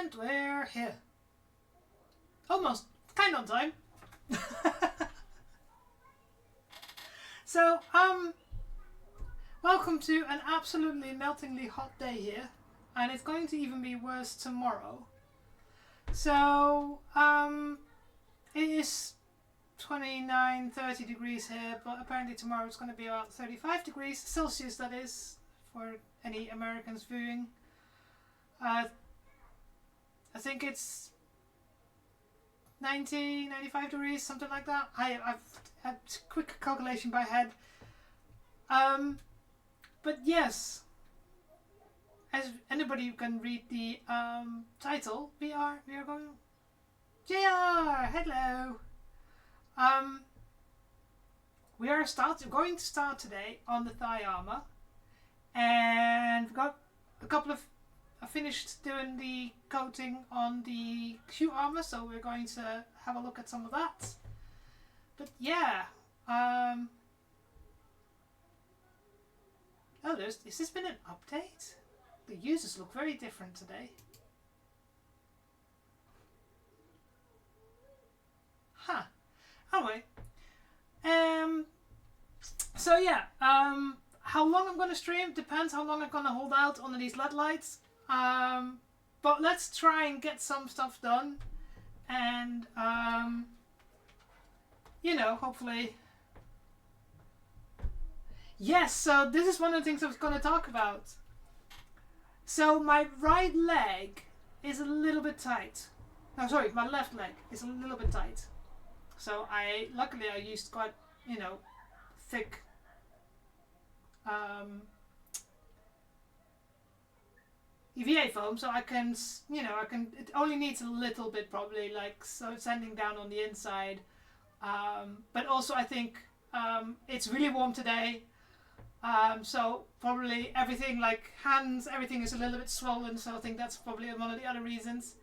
And we're here. Almost. Kind of on time. So, welcome to an absolutely meltingly hot day here. And it's going to even be worse tomorrow. So, it is 29, 30 degrees here, but apparently tomorrow it's going to be about 35 degrees Celsius, that is, for any Americans viewing. I think it's 90, 95 degrees, something like that. I've had a quick calculation by head. But yes, as anybody who can read the title, we are going. JR, hello. We are going to start today on the thigh armour, and we've got a couple of. I finished doing the coating on the shoe armour, so we're going to have a look at some of that. But yeah, oh, has this been an update? The users look very different today. Huh. Anyway, so yeah, how long I'm going to stream depends how long I'm going to hold out under these LED lights. But let's try and get some stuff done, and you know, hopefully. Yes, so this is one of the things I was going to talk about. So my right leg is a little bit tight. No, sorry, my left leg is a little bit tight. So luckily I used quite, you know, thick EVA foam, so I can, you know, it only needs a little bit probably, like, so sanding down on the inside. But also I think it's really warm today. So probably everything, like hands, everything is a little bit swollen, so I think that's probably one of the other reasons.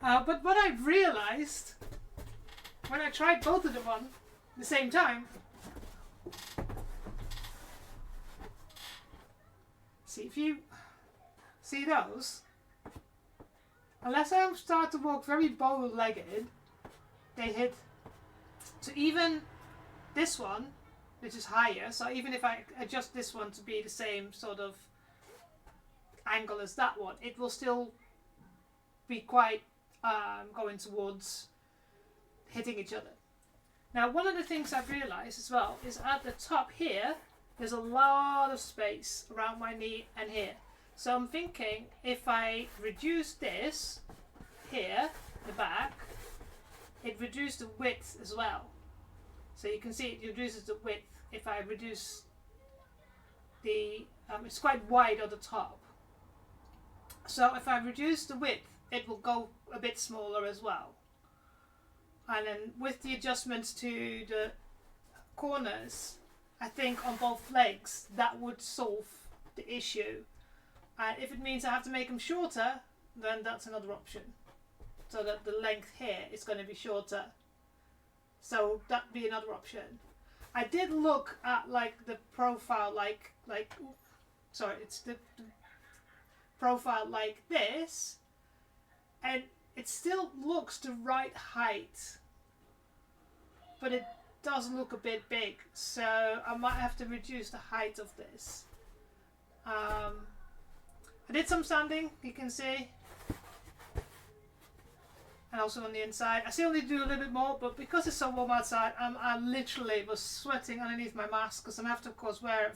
But what I realized when I tried both of them on at the same time, see if you see those, unless I start to walk very bow-legged, they hit. So even this one, which is higher, so even if I adjust this one to be the same sort of angle as that one, it will still be quite going towards hitting each other. Now, one of the things I've realized as well is at the top here, there's a lot of space around my knee and here. So I'm thinking if I reduce this here, the back, it reduces the width as well. So you can see it reduces the width if I reduce the, it's quite wide at the top. So if I reduce the width, it will go a bit smaller as well. And then with the adjustments to the corners, I think on both legs, that would solve the issue. And if it means I have to make them shorter, then that's another option. So that the length here is going to be shorter. So that'd be another option. I did look at like the profile, it's the profile like this, and it still looks the right height, but it does look a bit big. So I might have to reduce the height of this. I did some sanding, you can see, and also on the inside. I still need to do a little bit more, but because it's so warm outside, I literally was sweating underneath my mask, because I have to, of course, wear a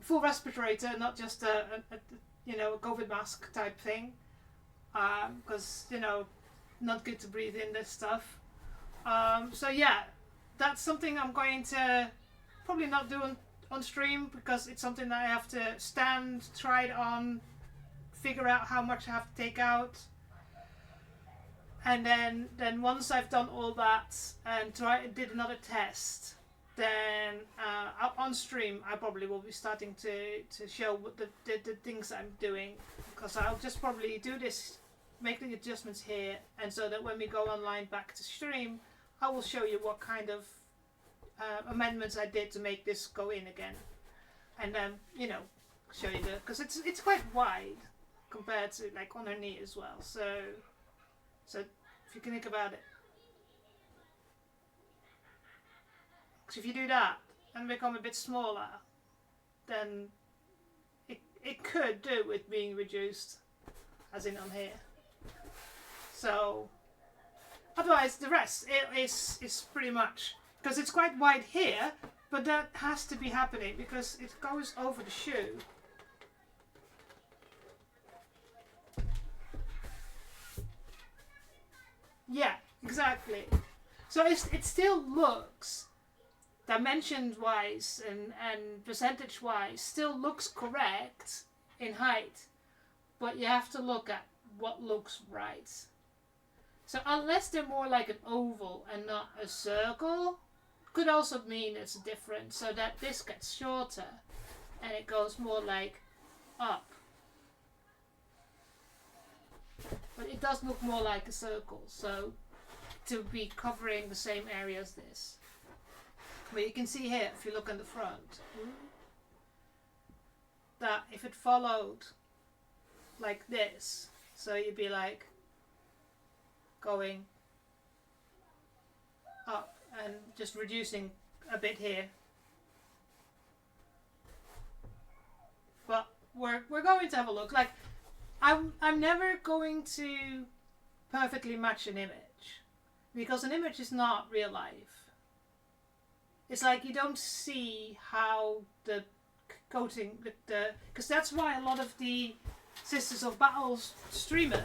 full respirator, not just a you know, a COVID mask type thing, because, you know, not good to breathe in this stuff. So yeah, that's something I'm going to probably not do on stream, because it's something that I have to stand, try it on, figure out how much I have to take out, and then once I've done all that and did another test, then on stream I probably will be starting to show what the things I'm doing, because I'll just probably do this, make the adjustments here, and so that when we go online back to stream, I will show you what kind of amendments I did to make this go in again, and then, you know, show you because it's quite wide, compared to like on her knee as well. So if you can think about it, because if you do that and become a bit smaller, then it could do with being reduced, as in on here. So otherwise the rest is pretty much, because it's quite wide here, but that has to be happening because it goes over the shoe. Yeah, exactly. So it still looks, dimensions wise and percentage wise, still looks correct in height, but you have to look at what looks right. So unless they're more like an oval and not a circle, could also mean it's different, so that this gets shorter and it goes more like up. But it does look more like a circle, so to be covering the same area as this. But you can see here, if you look on the front, that if it followed like this, so you'd be like going up and just reducing a bit here. But we're going to have a look. Like I'm never going to perfectly match an image, because an image is not real life. It's like you don't see how the coating, because that's why a lot of the Sisters of Battle streamer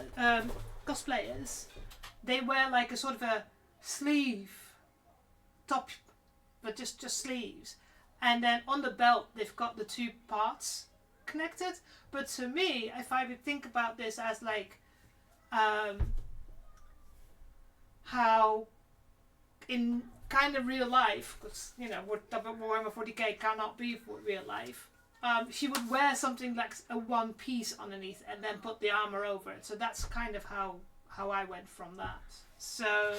cosplayers, they wear like a sort of a sleeve top, but just sleeves, and then on the belt they've got the two parts connected. But to me, if I would think about this as like how in kind of real life, because you know Warhammer 40k cannot be for real life, she would wear something like a one piece underneath and then put the armor over it. So that's kind of how I went from that. So,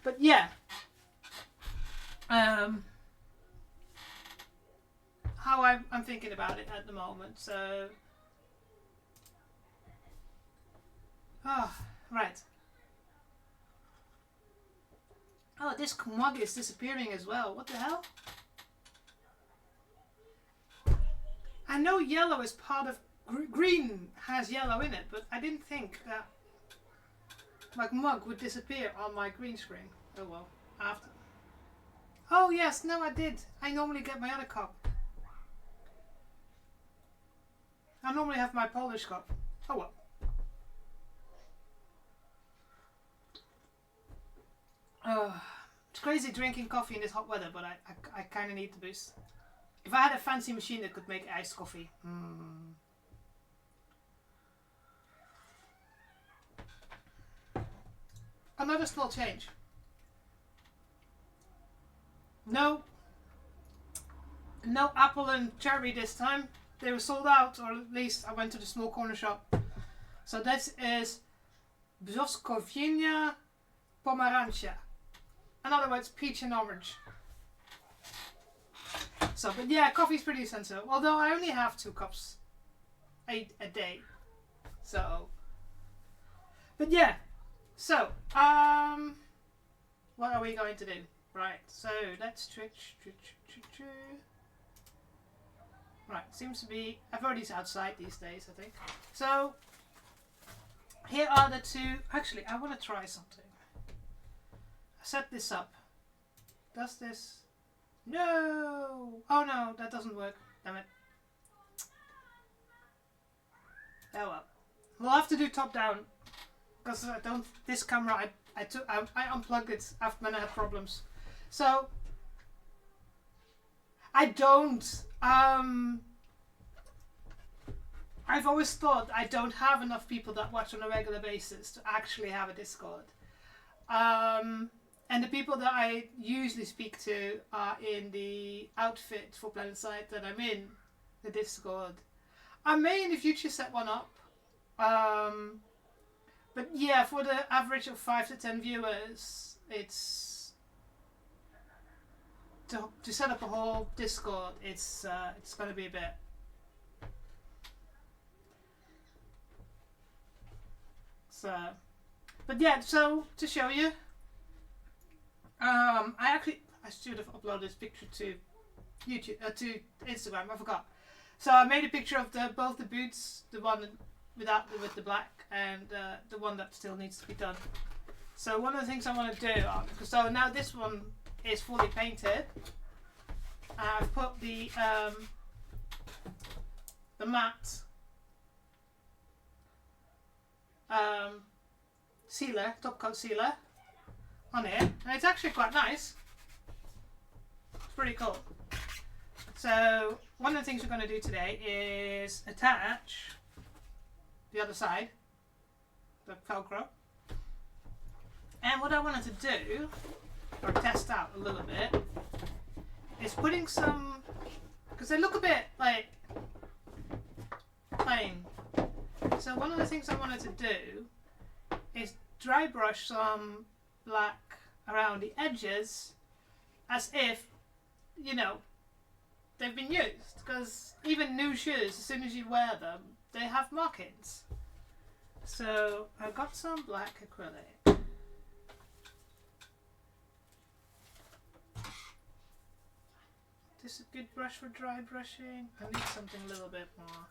but yeah, how I'm thinking about it at the moment. So, right. Oh, this mug is disappearing as well. What the hell? I know yellow is part of green, has yellow in it, but I didn't think that my mug would disappear on my green screen. Oh well, after. Oh yes, no I did. I normally get my other cup. I normally have my Polish cup. Oh well. It's crazy drinking coffee in this hot weather, but I kind of need the boost. If I had a fancy machine that could make iced coffee. Another small change. No apple and cherry this time. They were sold out, or at least I went to the small corner shop. So this is Brzoskowina Pomarańcza. In other words, peach and orange. So, but yeah, coffee's pretty essential. Although I only have 2 cups a day. So, but yeah. So, what are we going to do? Right, so let's switch. Right, seems to be, everybody's outside these days, I think. So, here are the 2, actually, I want to try something. I set this up. Does this, no! Oh no, that doesn't work, damn it. Oh well. We'll have to do top down, because I don't, this camera, I unplugged it after when I had problems. So, I don't, I've always thought I don't have enough people that watch on a regular basis to actually have a Discord. And the people that I usually speak to are in the outfit for PlanetSide that I'm in, the Discord. I may in the future set one up. But yeah, for the average of 5 to 10 viewers, it's to set up a whole Discord. It's going to be a bit. So, but yeah, so to show you, I should have uploaded this picture to YouTube, to Instagram. I forgot. So I made a picture of both the boots, the one with the black, and the one that still needs to be done. So one of the things I want to do, so now this one is fully painted. I've put the matte sealer, top coat sealer on it, and it's actually quite nice. It's pretty cool. So one of the things we're going to do today is attach the other side, the Velcro. And what I wanted to do, or test out a little bit, is putting some, because they look a bit like plain. So one of the things I wanted to do is dry brush some black around the edges, as if, you know, they've been used. Because even new shoes, as soon as you wear them, they have markings. So I got some black acrylic. This is a good brush for dry brushing. I need something a little bit more.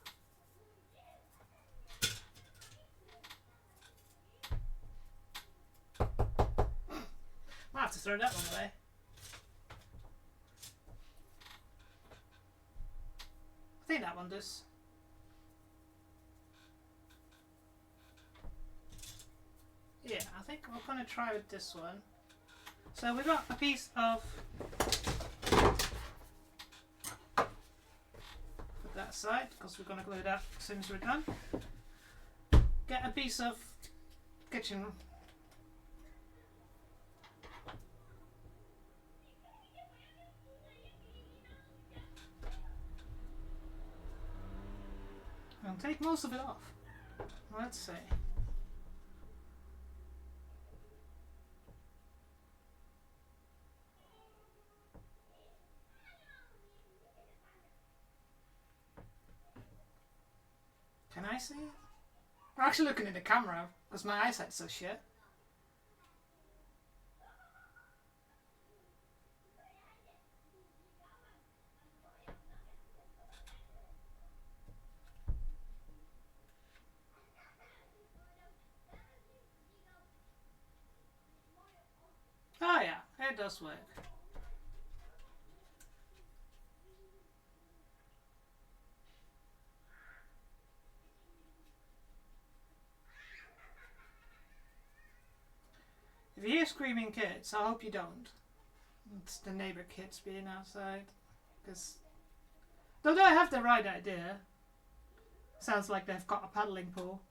I'll have to throw that one away. I think that one does. Yeah, I think we're going to try with this one. So we got a piece of, put that aside because we're going to glue that as soon as we're done. Get a piece of kitchen and take most of it off. Let's see. Can I see it? I'm actually looking in the camera because my eyesight's so shit. Oh yeah, it does work. If you hear screaming kids, I hope you don't. It's the neighbour kids being outside. Because though they have the right idea, sounds like they've got a paddling pool.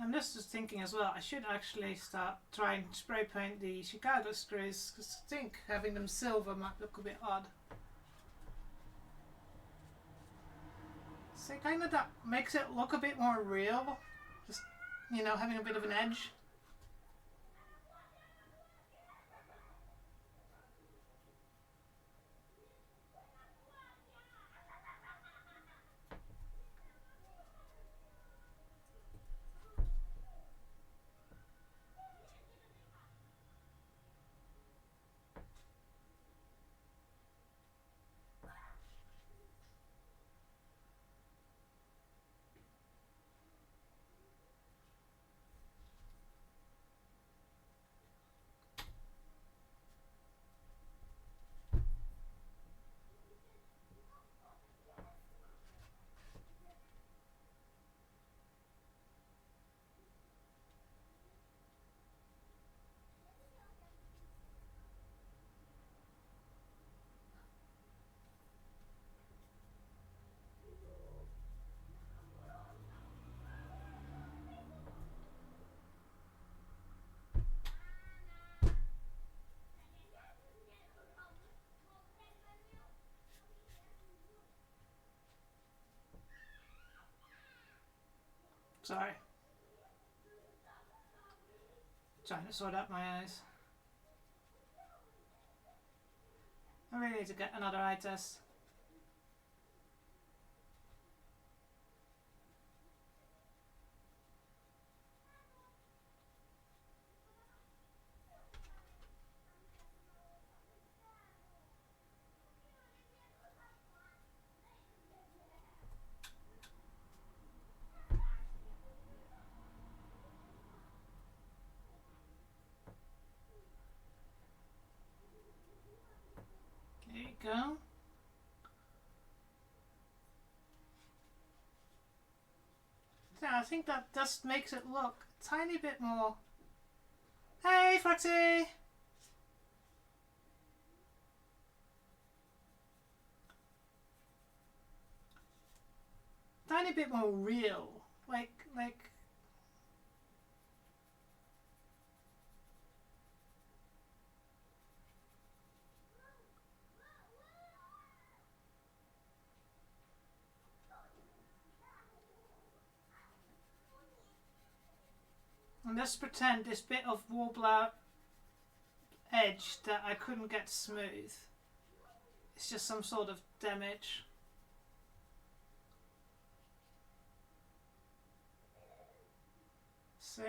I'm just thinking as well, I should actually start trying to spray paint the Chicago screws, because I think having them silver might look a bit odd. So kind of that makes it look a bit more real, just, you know, having a bit of an edge. Sorry. Trying to sort out my eyes. I really need to get another eye test. There you go. Yeah, I think that just makes it look a tiny bit more. Hey, Foxy! Tiny bit more real. Like. And let's pretend this bit of warbler edge that I couldn't get smooth. It's just some sort of damage. See?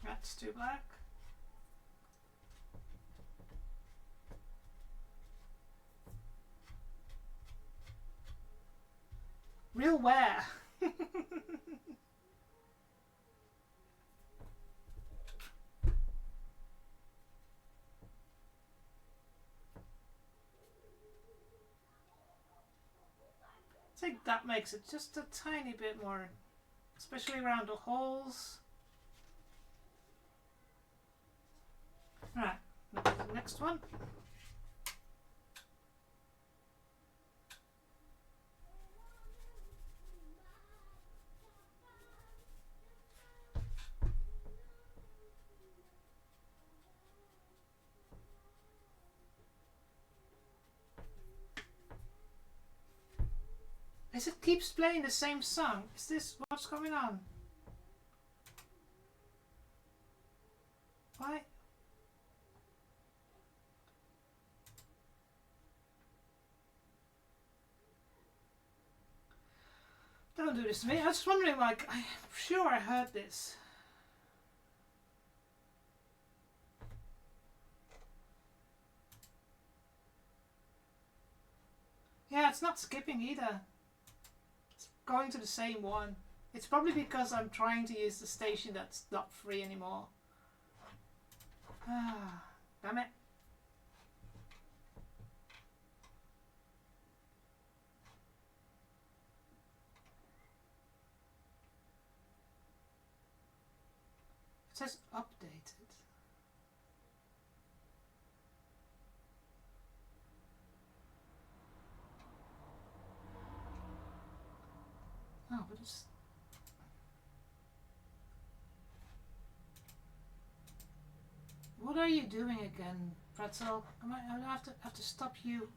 That's too black. Real wear. I think that makes it just a tiny bit more, especially around the holes. Right, the next one. As it keeps playing the same song. Is this what's going on? Why? Don't do this to me. I was just wondering, like, I'm sure I heard this. Yeah, it's not skipping either. It's going to the same one. It's probably because I'm trying to use the station that's not free anymore. Ah, damn it. It says updated. Oh, but it's... What are you doing again, Pretzel? I have to stop you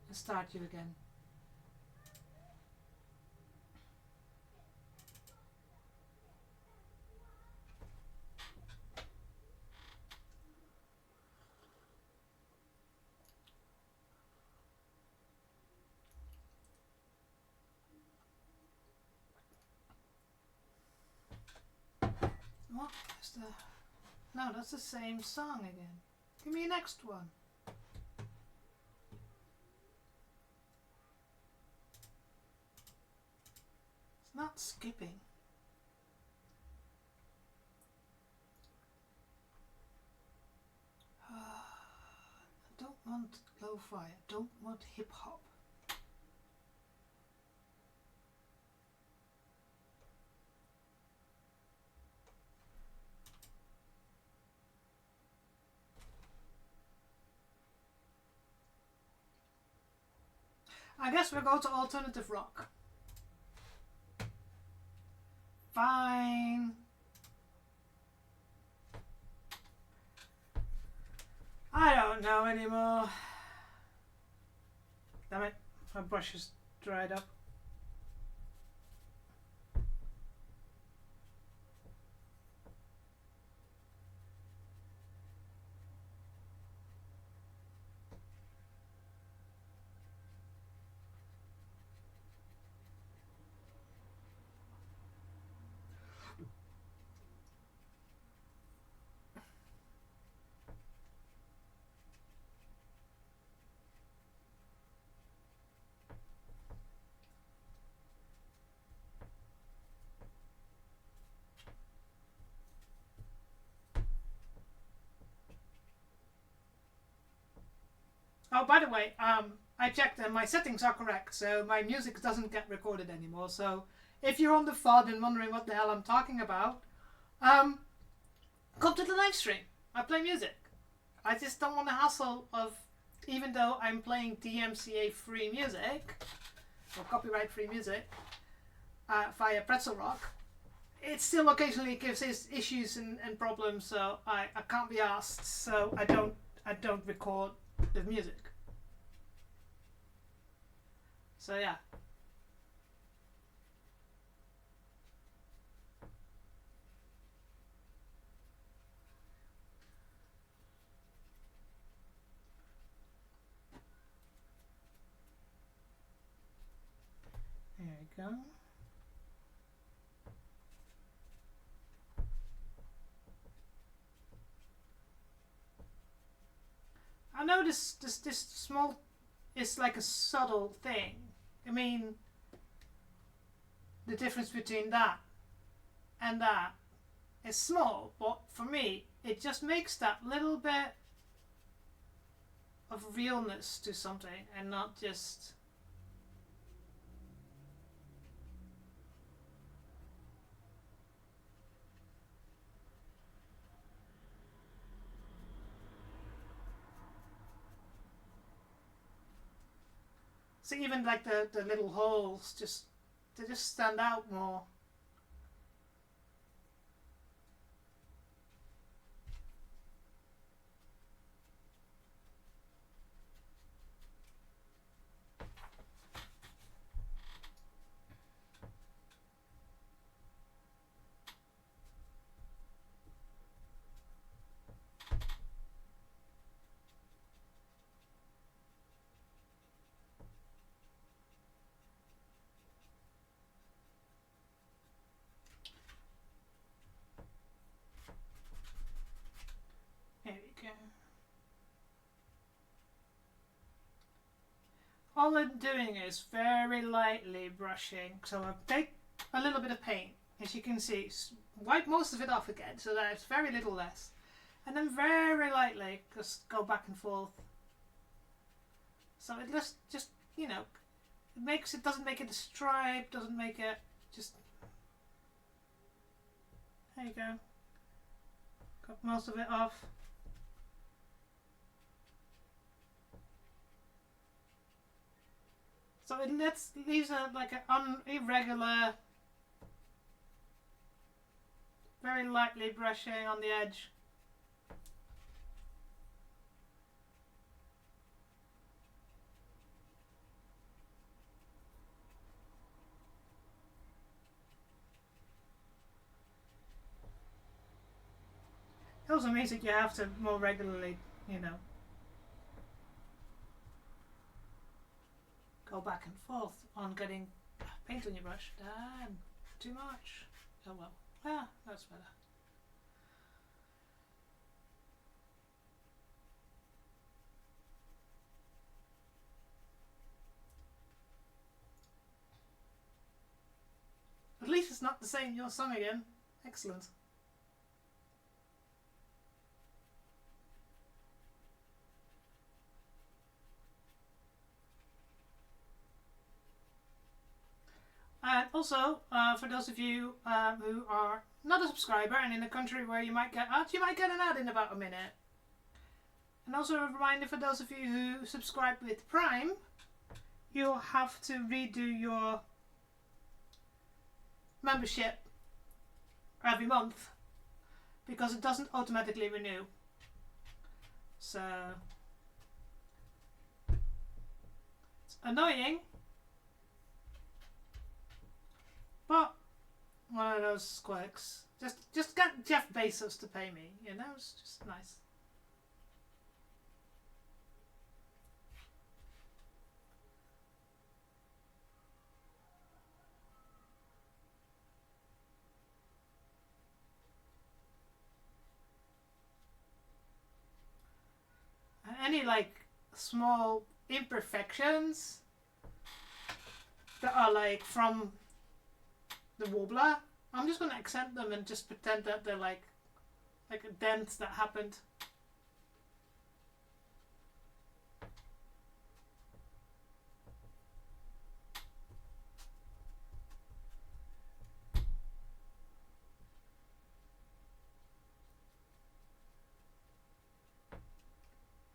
and start you again. What is the... No, that's the same song again. Give me a next one. It's not skipping. I don't want lo-fi. I don't want hip-hop. I guess we'll go to alternative rock. Fine. I don't know anymore. Damn it, my brush is dried up. Oh, by the way, I checked and my settings are correct, so my music doesn't get recorded anymore. So if you're on the FUD and wondering what the hell I'm talking about, come to the live stream. I play music. I just don't want the hassle of, even though I'm playing DMCA free music, or copyright free music, via Pretzel Rock, it still occasionally gives issues and problems, so I can't be asked, so I don't record the music. So yeah. There we go. I know this small is like a subtle thing. I mean, the difference between that and that is small, but for me, it just makes that little bit of realness to something and not just... So even like the little holes, they just stand out more. There we go. All I'm doing is very lightly brushing. So I take a little bit of paint, as you can see, wipe most of it off again, so that it's very little less. And then very lightly just go back and forth. So it just you know, it doesn't make it a stripe, doesn't make it just... There you go. Got most of it off. So it leaves like an irregular, very lightly brushing on the edge. It also means that you have to more regularly, you know, go back and forth on getting paint on your brush. Damn, too much. Oh well. Ah, that's better. At least it's not the same your song again. Excellent. And also, for those of you who are not a subscriber and in a country where you might get ads, you might get an ad in about a minute. And also a reminder for those of you who subscribe with Prime, you'll have to redo your membership every month because it doesn't automatically renew. So it's annoying, but one of those quirks. Just get Jeff Bezos to pay me, you know, it's just nice. And any like small imperfections that are like from the wobbler, I'm just going to accept them and just pretend that they're like a dent that happened.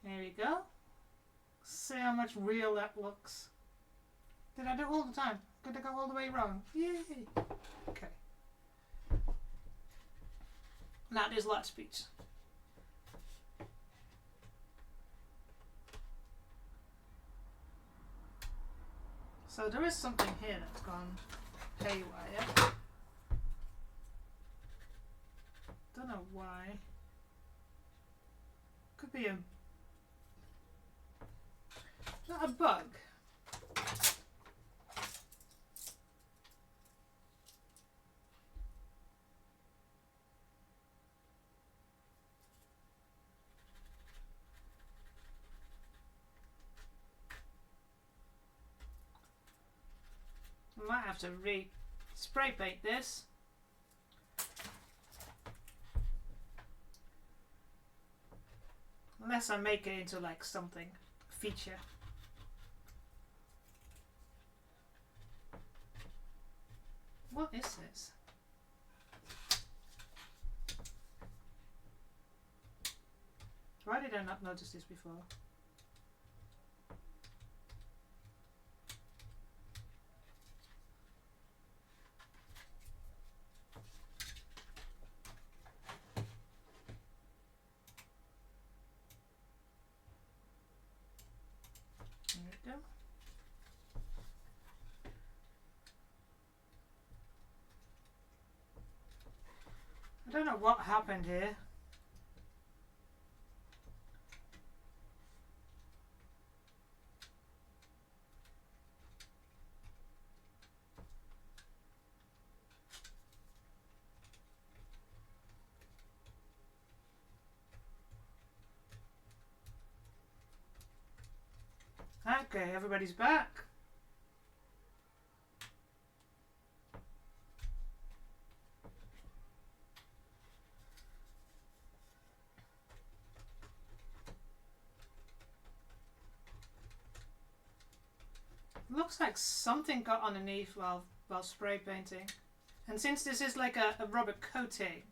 There we go. See how much real that looks. Did I do it all the time? Could I go all the way wrong? Yay! Okay. Now there's light speech. So there is something here that's gone haywire. Don't know why. Could be not a bug. I might have to spray paint this. Unless I make it into like something feature. What is this? Why did I not notice this before? There we go. I don't know what happened here. Okay, everybody's back. Looks like something got underneath while spray painting. And since this is like a rubber coating,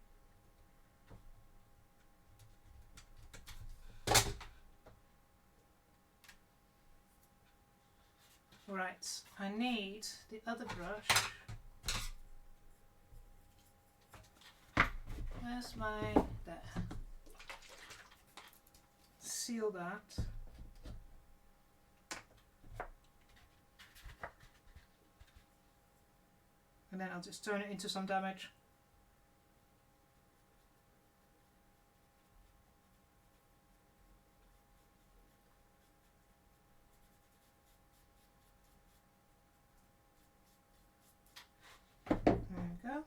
right, I need the other brush. Where's my, there. Seal that. And then I'll just turn it into some damage. There we go.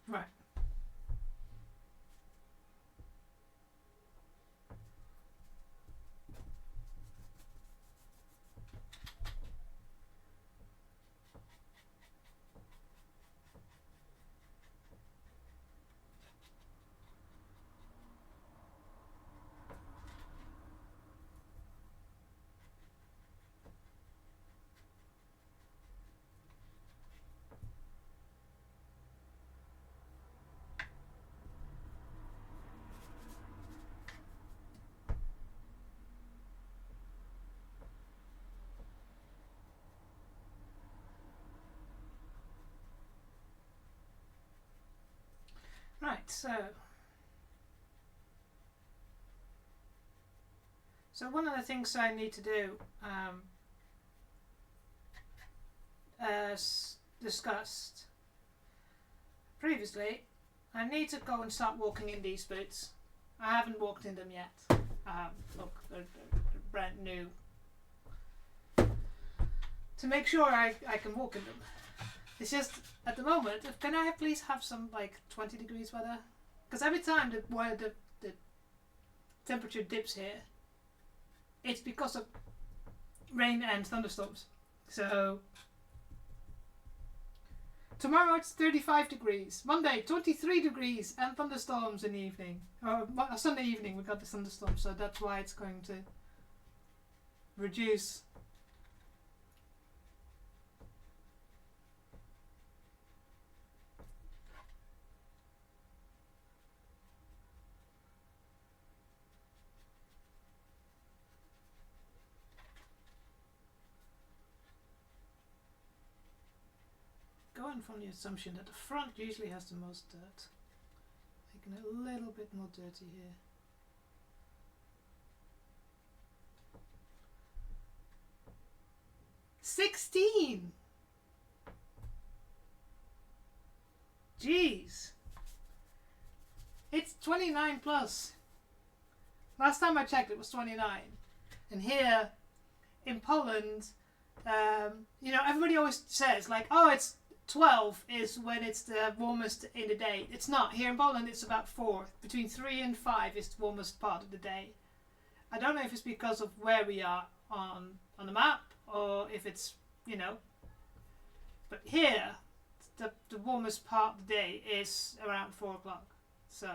Right. Right, so one of the things I need to do, as discussed previously, I need to go and start walking in these boots. I haven't walked in them yet. Look, they're brand new. To make sure I can walk in them. It's just, at the moment, can I please have some like 20 degrees weather? Because every time the temperature dips here, it's because of rain and thunderstorms. So tomorrow it's 35 degrees. Monday 23 degrees and thunderstorms in the evening. Or Sunday evening we got the thunderstorms, so that's why it's going to reduce. Going from the assumption that the front usually has the most dirt, making it a little bit more dirty here. $16! Jeez! It's 29 plus. Last time I checked it was 29. And here in Poland, you know, everybody always says like, oh, it's 12 is when it's the warmest in the day. It's not. Here in Poland it's about 4. Between 3 and 5 is the warmest part of the day. I don't know if it's because of where we are on the map or if it's, you know, but here the warmest part of the day is around 4 o'clock. So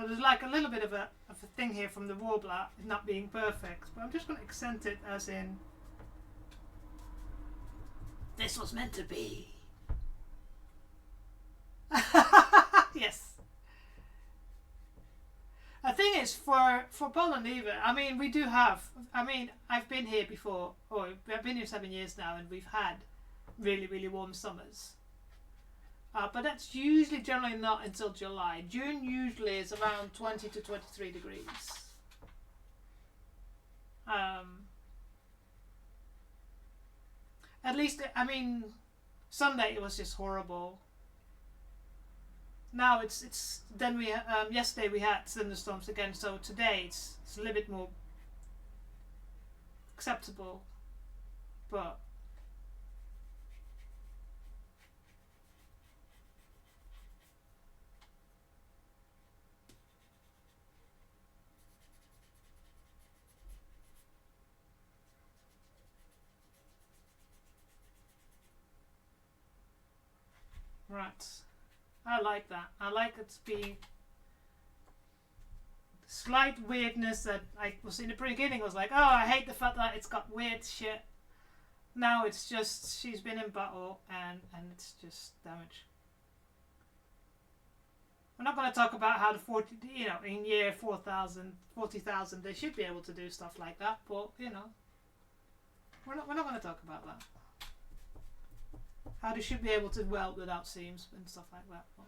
there's like a little bit of a thing here from the warbler not being perfect, but I'm just going to accent it as in this was meant to be. Yes. The thing is, for Poland even, I mean, we do have, I mean, I've been here before, or I've been here 7 years now, and we've had really, really warm summers. But that's usually generally not until July. June usually is around 20 to 23 degrees. At least, I mean, Sunday it was just horrible. Now it's then we yesterday we had thunderstorms again, so today it's a little bit more acceptable, but right. I like that. I like it to be slight weirdness that I was in the beginning. I was like, oh, I hate the fact that it's got weird shit. Now it's just she's been in battle and it's just damage. We're not going to talk about how the 40, you know, in year 40,000 they should be able to do stuff like that, but you know, we're not going to talk about that. How they should be able to weld without seams and stuff like that. But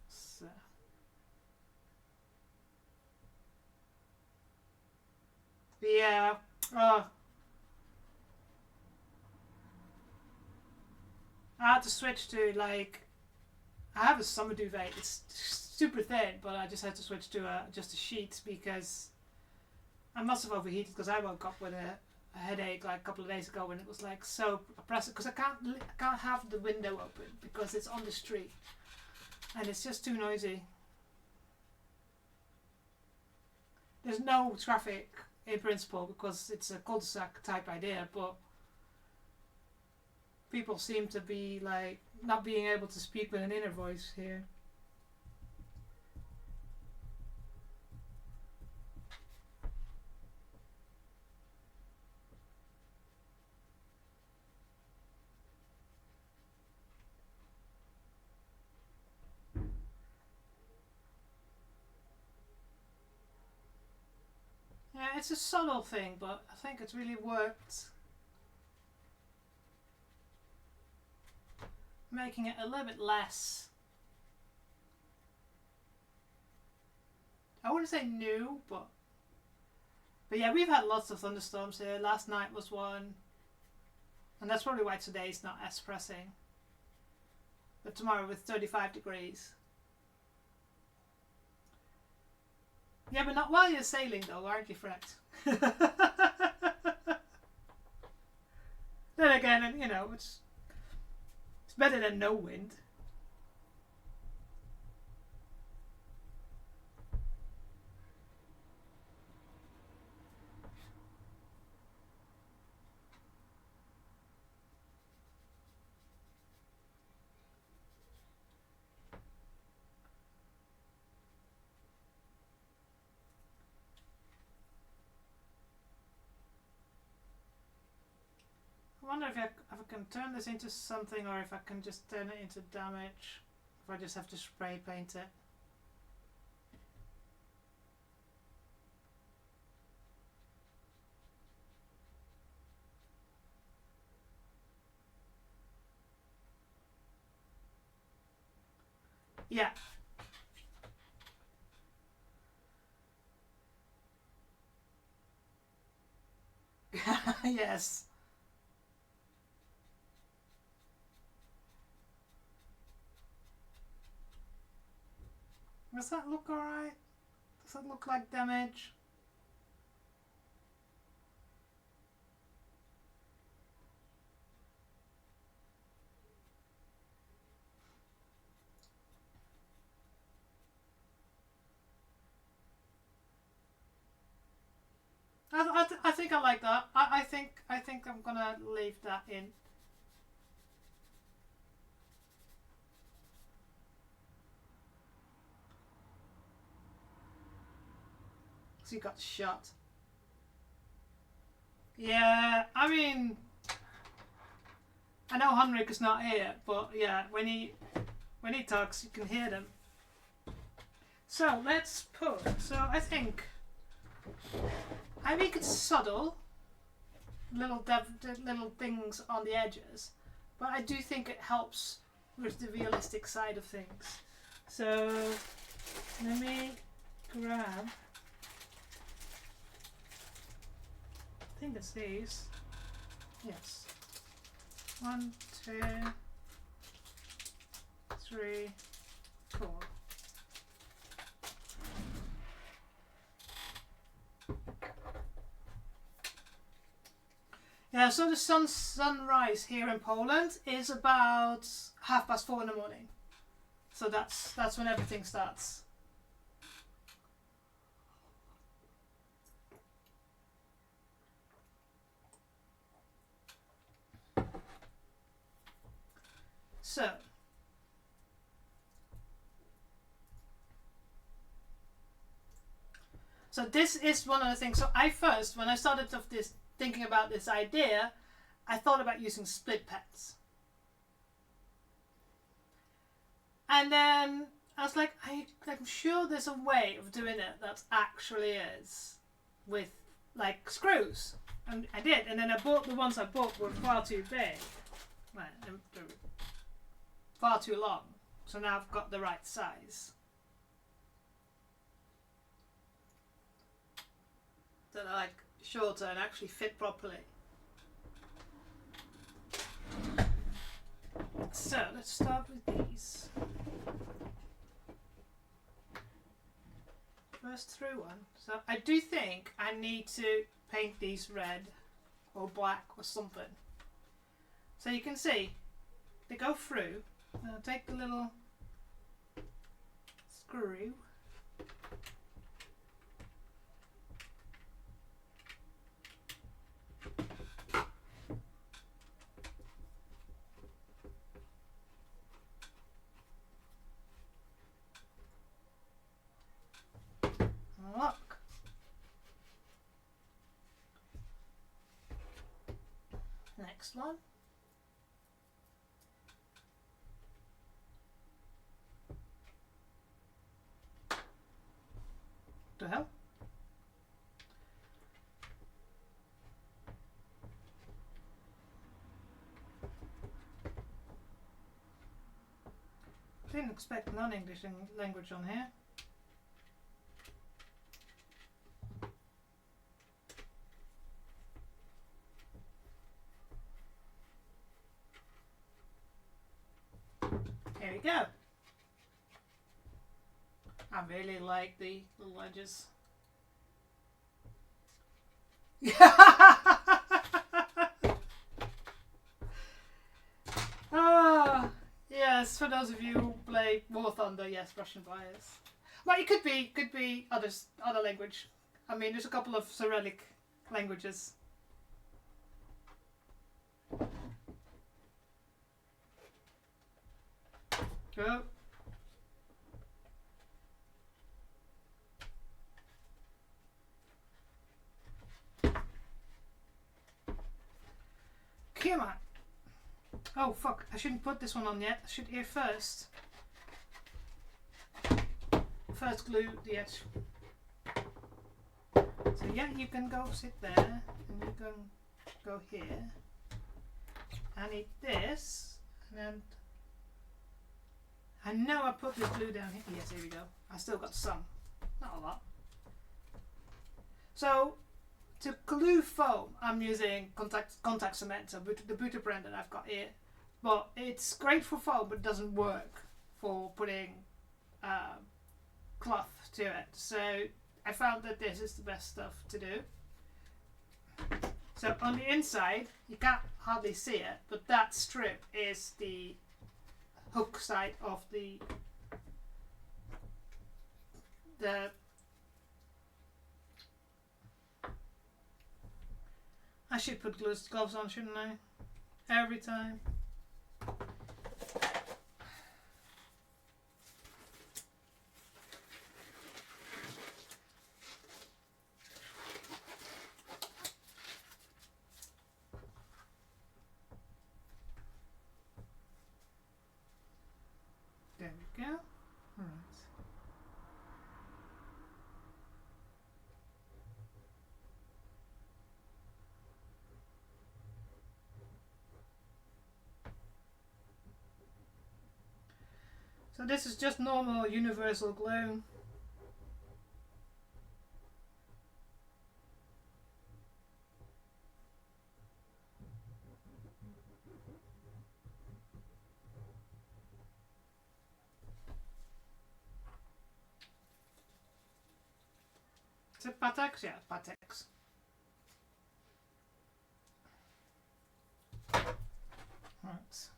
so. Yeah. I had to switch to like, I have a summer duvet. It's super thin, but I just had to switch to just a sheet because I must have overheated because I woke up with a headache like a couple of days ago and it was like so oppressive because I can't have the window open because it's on the street and it's just too noisy. There's no traffic in principle because it's a cul-de-sac type idea, but people seem to be like not being able to speak with an inner voice here. Yeah, it's a subtle thing, but I think it's really worked. Making it a little bit less, I wouldn't say new, but yeah, we've had lots of thunderstorms here. Last night was one, and that's probably why today's not as pressing. But tomorrow with 35 degrees. Yeah, but not while you're sailing though, aren't you, Fred? Then again, you know, it's better than no wind. I wonder if I can turn this into something, or if I can just turn it into damage. If I just have to spray paint it. Yeah. Yes. Does that look alright? Does that look like damage? I think I like that. I think I'm gonna leave that in. So you got shot. Yeah, I mean, I know Henrik is not here, but yeah, when he talks, you can hear them. So let's put. So I think I make it subtle, little things on the edges, but I do think it helps with the realistic side of things. So let me grab. I think it's these. Yes. 1, 2, 3, 4. Yeah, so the sunrise here in Poland is about 4:30 in the morning. So that's when everything starts. So this is one of the things. So when I started off this thinking about this idea, I thought about using split pens. And then I was like, I'm sure there's a way of doing it that actually is with like screws. And I did, and then the ones I bought were far too big. Well, far too long. So now I've got the right size. That are like shorter and actually fit properly. So let's start with these. First through one. So I do think I need to paint these red or black or something. So you can see they go through. I'll take the little screw. next one. The hell? Didn't expect non-English language on here. Here we go. I really like the little edges. Ah, yes, for those of you who play War Thunder, yes, Russian bias. Well, it could be other language. I mean, there's a couple of Cyrillic languages. Go. Come on. Oh fuck, I shouldn't put this one on yet. I should here first. First glue the edge. So yeah, you can go sit there and you can go here. I need this, and then I know I put the glue down here. Yes, here we go. I still got some, not a lot. So to glue foam, I'm using contact cement, so the Butter brand that I've got here. But it's great for foam, but it doesn't work for putting cloth to it. So I found that this is the best stuff to do. So on the inside, you can't hardly see it, but that strip is the hook side of the I should put gloves on, shouldn't I? Every time. There we go. All right. So this is just normal universal glue. Is it Patex? Yeah, Patex. Right.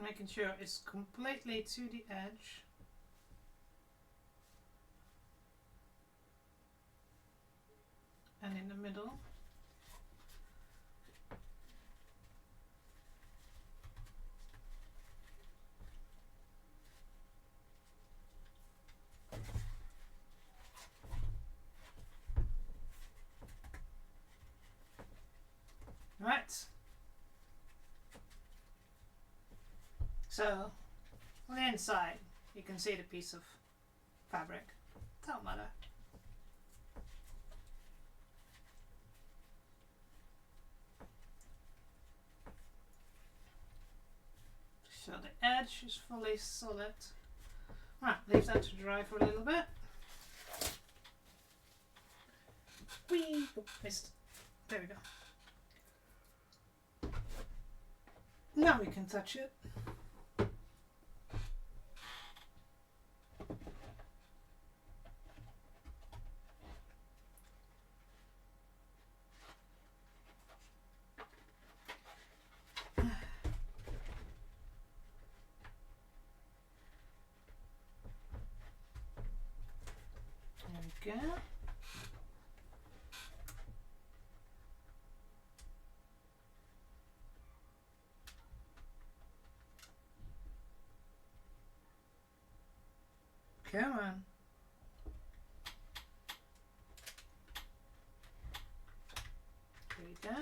Making sure it's completely to the edge. And in the middle. Right. So, on the inside, you can see the piece of fabric. Don't matter. So the edge is fully solid. Right, leave that to dry for a little bit. Whee! Oh, missed. There we go. Now we can touch it. There we go. Come on. There we go.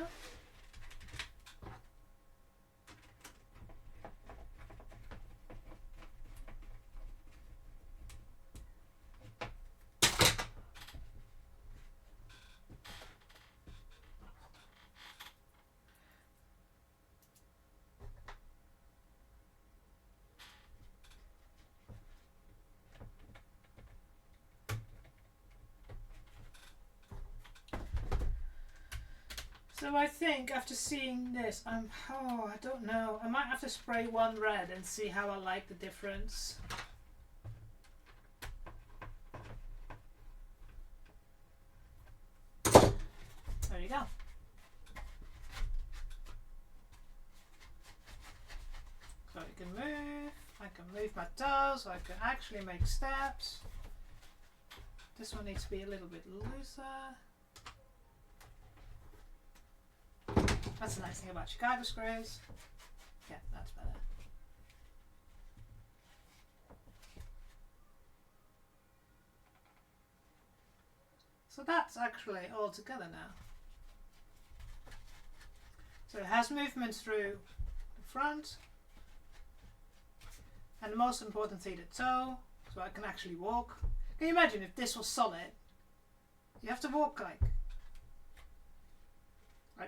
So I think after seeing this, I don't know. I might have to spray one red and see how I like the difference. There you go. So I can move. I can move my toes, so I can actually make steps. This one needs to be a little bit looser. That's the nice thing about Chicago screws. Yeah, that's better. So that's actually all together now. So it has movement through the front. And the most important thing, the toe, so I can actually walk. Can you imagine if this was solid? You have to walk like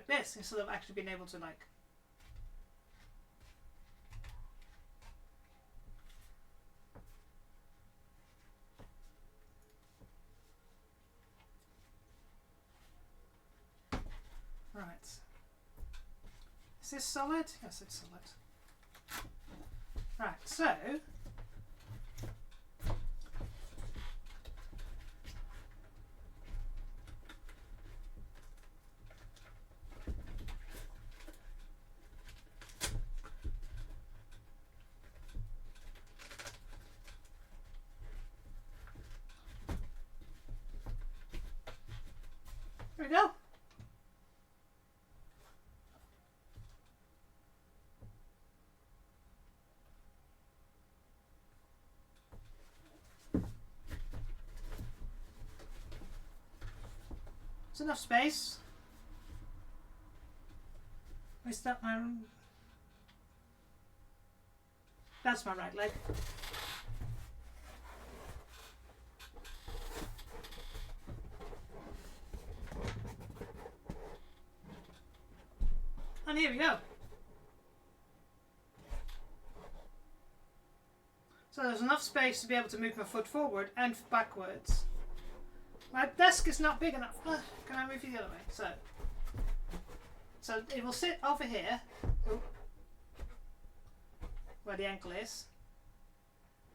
this instead of actually being able to like. Right. Is this solid? Yes, it's solid. Right, so there we go. There's enough space. Is that my... That's my right leg. And here we go. So there's enough space to be able to move my foot forward and backwards. My desk is not big enough. Can I move you the other way? So it will sit over here, where the ankle is.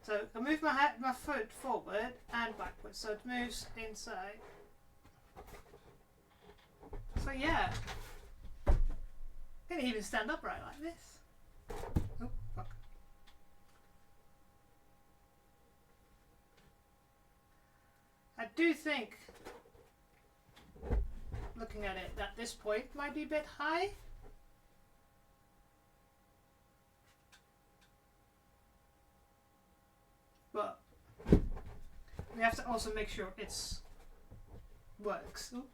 So I move my foot forward and backwards, so it moves inside. So yeah, I can even stand upright like this. Oh, fuck. I do think, looking at it, that this point might be a bit high. But we have to also make sure it's works. Ooh.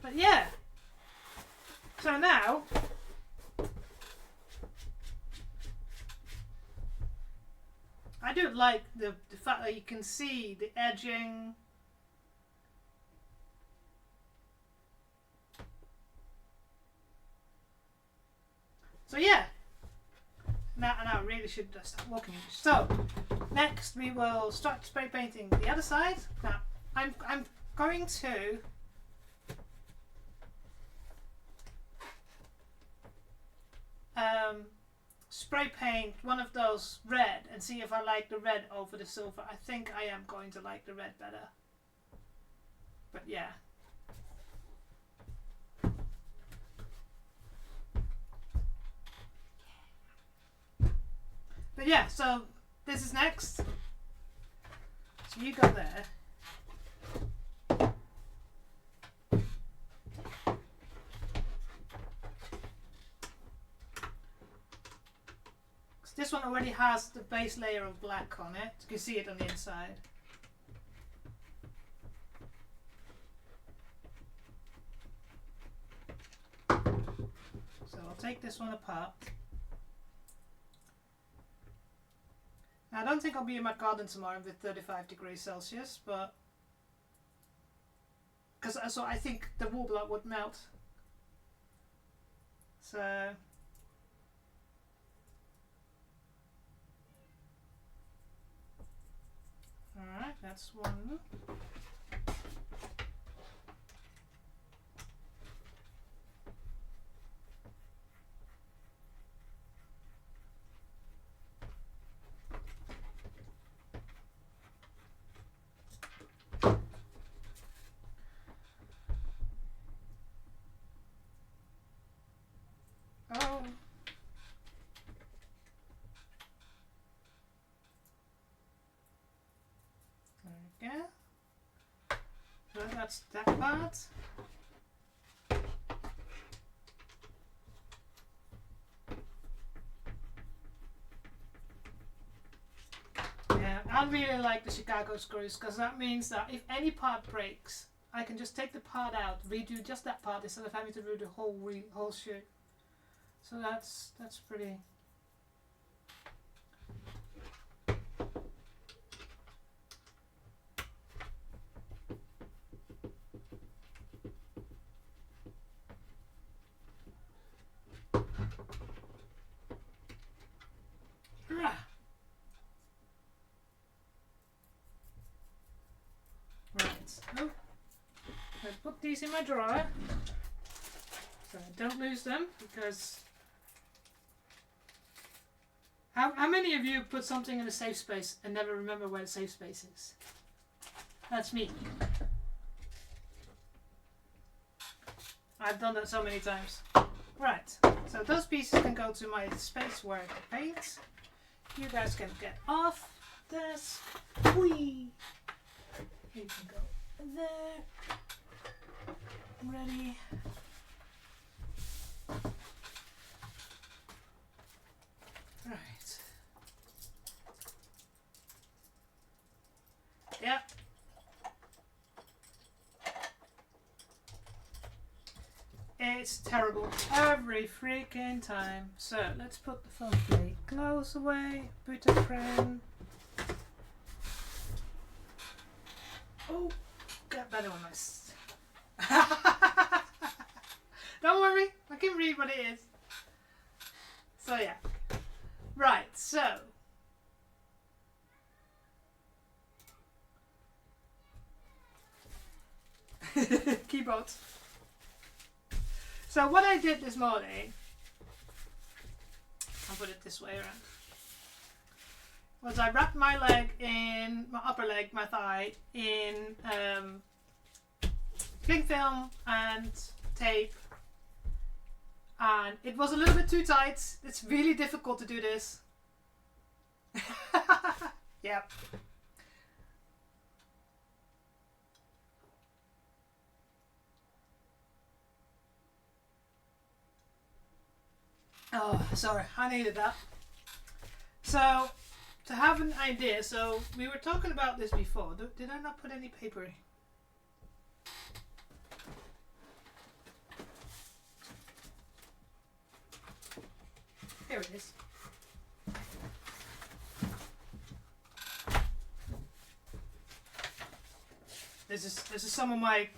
But yeah, so now I do like the fact that you can see the edging. So yeah, now I really should start walking. So next we will start spray painting the other side. Now I'm going to spray paint one of those red and see if I like the red over the silver. I think I am going to like the red better. But yeah. But yeah, so this is next. So you go there. This one already has the base layer of black on it. You can see it on the inside. So I'll take this one apart. Now, I don't think I'll be in my garden tomorrow with 35 degrees Celsius, but so I think the wool block would melt. So alright, that's one. Oh. There we go. So that's that part. Yeah, I really like the Chicago screws because that means that if any part breaks, I can just take the part out, redo just that part instead of having to do the whole shoe. So that's pretty. Right. Oh, I put these in my drawer so I don't lose them because. How many of you put something in a safe space and never remember where the safe space is? That's me. I've done that so many times. Right, so those pieces can go to my space where I paint. You guys can get off this. Whee! You can go there. Ready. Right. Yep. It's terrible every freaking time. So let's put the foam plate close away. Put a frame. Oh, get better on this. Don't worry, I can read what it is. So yeah. Right, so keyboard. So what I did this morning, I'll put it this way around, was I wrapped my leg in, my upper leg, my thigh, in cling film and tape. And it was a little bit too tight. It's really difficult to do this. Yep. Oh, sorry, I needed that. So, to have an idea, so we were talking about this before. Did I not put any paper in? Here it is. This is some of my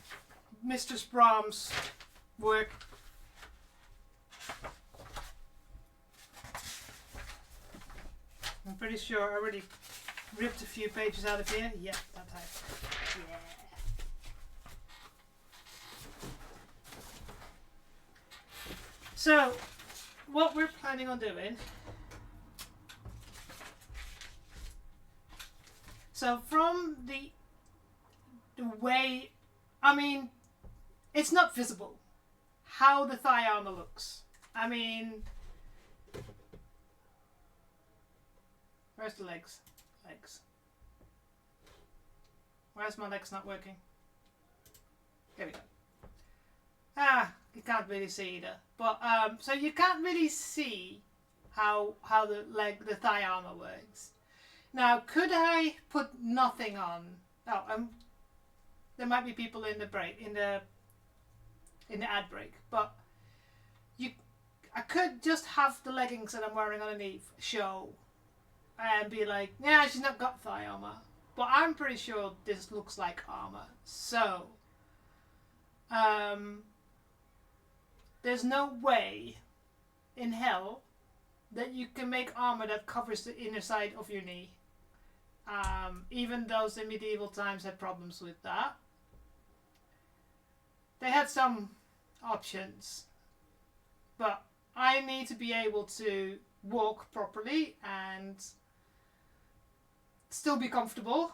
Mistress Brahms work. I'm pretty sure I already ripped a few pages out of here. Yeah, that type. Yeah. So, what we're planning on doing. So from the way, I mean, it's not visible how the thigh armor looks. I mean, where's the legs? Legs. Where's my legs not working? There we go. Ah, you can't really see either. But so you can't really see how the thigh armor works. Now, could I put nothing on? Oh, there might be people in the break in the ad break, but I could just have the leggings that I'm wearing underneath show and be like, yeah, she's not got thigh armor. But I'm pretty sure this looks like armor. So, there's no way in hell that you can make armor that covers the inner side of your knee. Even those in medieval times had problems with that. They had some options, but I need to be able to walk properly and still be comfortable.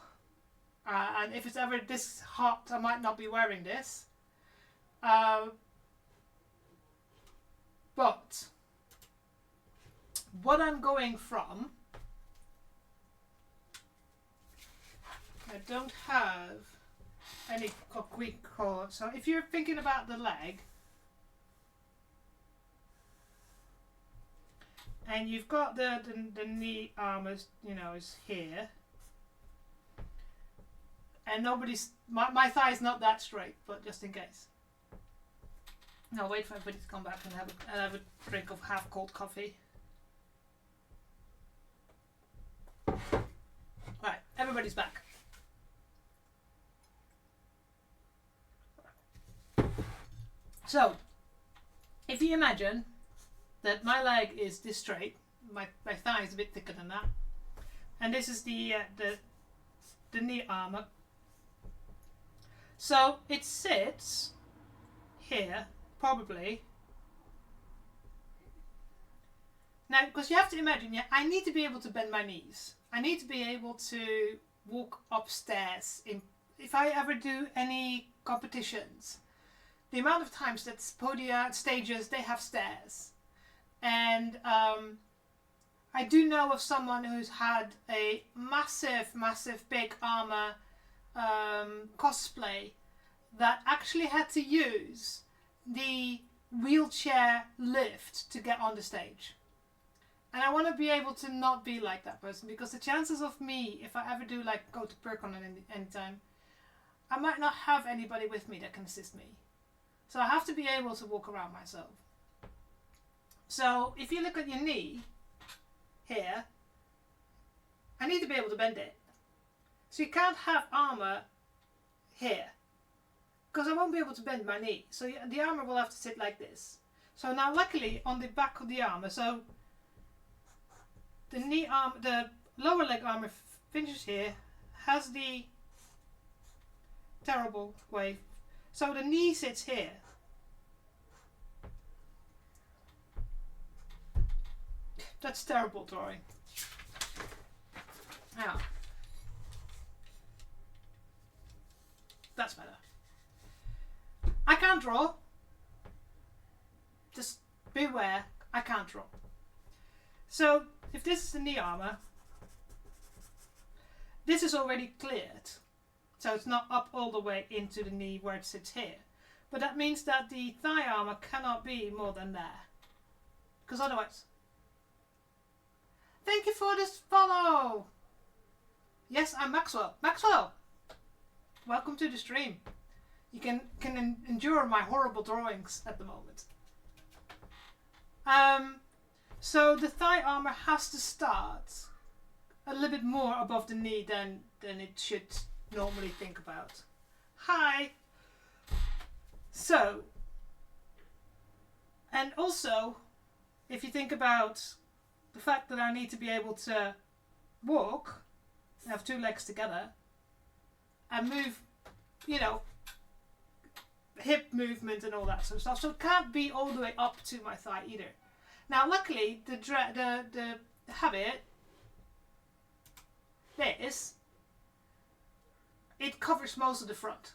And if it's ever this hot, I might not be wearing this. But what I'm going from, I don't have any quick cord. So if you're thinking about the leg, and you've got the knee armor, you know, is here, and my thigh's not that straight, but just in case. No, wait for everybody to come back and have a drink of half cold coffee. Right, everybody's back. So, if you imagine that my leg is this straight, my thigh is a bit thicker than that, and this is the knee armor. So it sits here, probably. Now, because you have to imagine, yeah, I need to be able to bend my knees. I need to be able to walk upstairs if I ever do any competitions. The amount of times that podia, stages, they have stairs. And I do know of someone who's had a massive big armor cosplay that actually had to use the wheelchair lift to get on the stage. And I want to be able to not be like that person, because the chances of me, if I ever do like go to Percon at any time, I might not have anybody with me that can assist me. So I have to be able to walk around myself. So if you look at your knee here, I need to be able to bend it. So you can't have armor here, because I won't be able to bend my knee. So the armor will have to sit like this. So now luckily on the back of the armor, so the knee arm, the lower leg armor finishes here, has the terrible way. So the knee sits here. That's terrible drawing. Now, that's better. I can't draw. Just beware, I can't draw. So, if this is the knee armor, this is already cleared. So it's not up all the way into the knee where it sits here. But that means that the thigh armor cannot be more than there. Because otherwise... Thank you for this follow! Yes, I'm Maxwell. Maxwell! Welcome to the stream. You can endure my horrible drawings at the moment. So the thigh armor has to start a little bit more above the knee than it should normally think about. Hi! So, and also, if you think about the fact that I need to be able to walk, have two legs together, and move, you know, hip movement and all that sort of stuff. So it can't be all the way up to my thigh either. Now, luckily, the habit, this, it covers most of the front.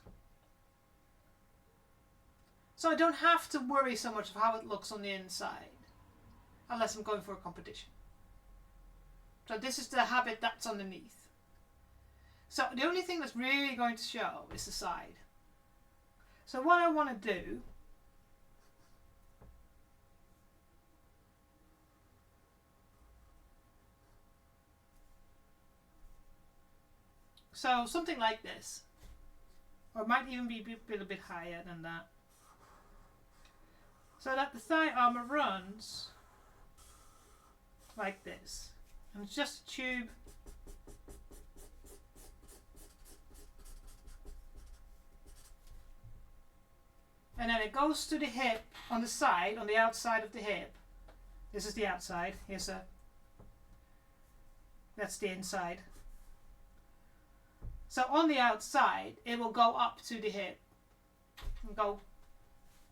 So I don't have to worry so much of how it looks on the inside, unless I'm going for a competition. So this is the habit that's underneath. So the only thing that's really going to show is the side. So what I want to do, so something like this, or it might even be a little bit higher than that, so that the thigh armor runs like this, and it's just a tube and then it goes to the hip on the side, on the outside of the hip. This is the outside. That's the inside. So on the outside, it will go up to the hip and go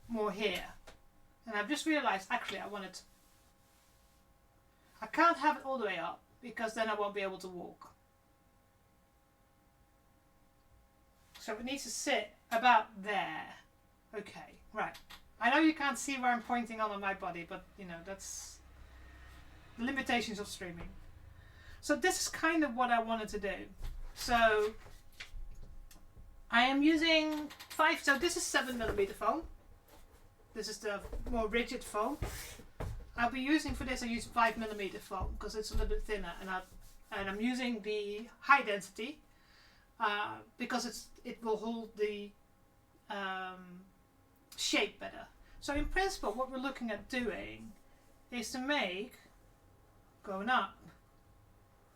more here. And I've just realized, actually, I can't have it all the way up because then I won't be able to walk. So it needs to sit about there. Okay, right. I know you can't see where I'm pointing on my body, but you know, that's the limitations of streaming. So this is kind of what I wanted to do. So I am using so this is 7mm foam. This is the more rigid foam. I'll be using for this, I use 5mm foam because it's a little bit thinner, and I'm using the high density because it will hold the shape better. So in principle, what we're looking at doing is to make going up,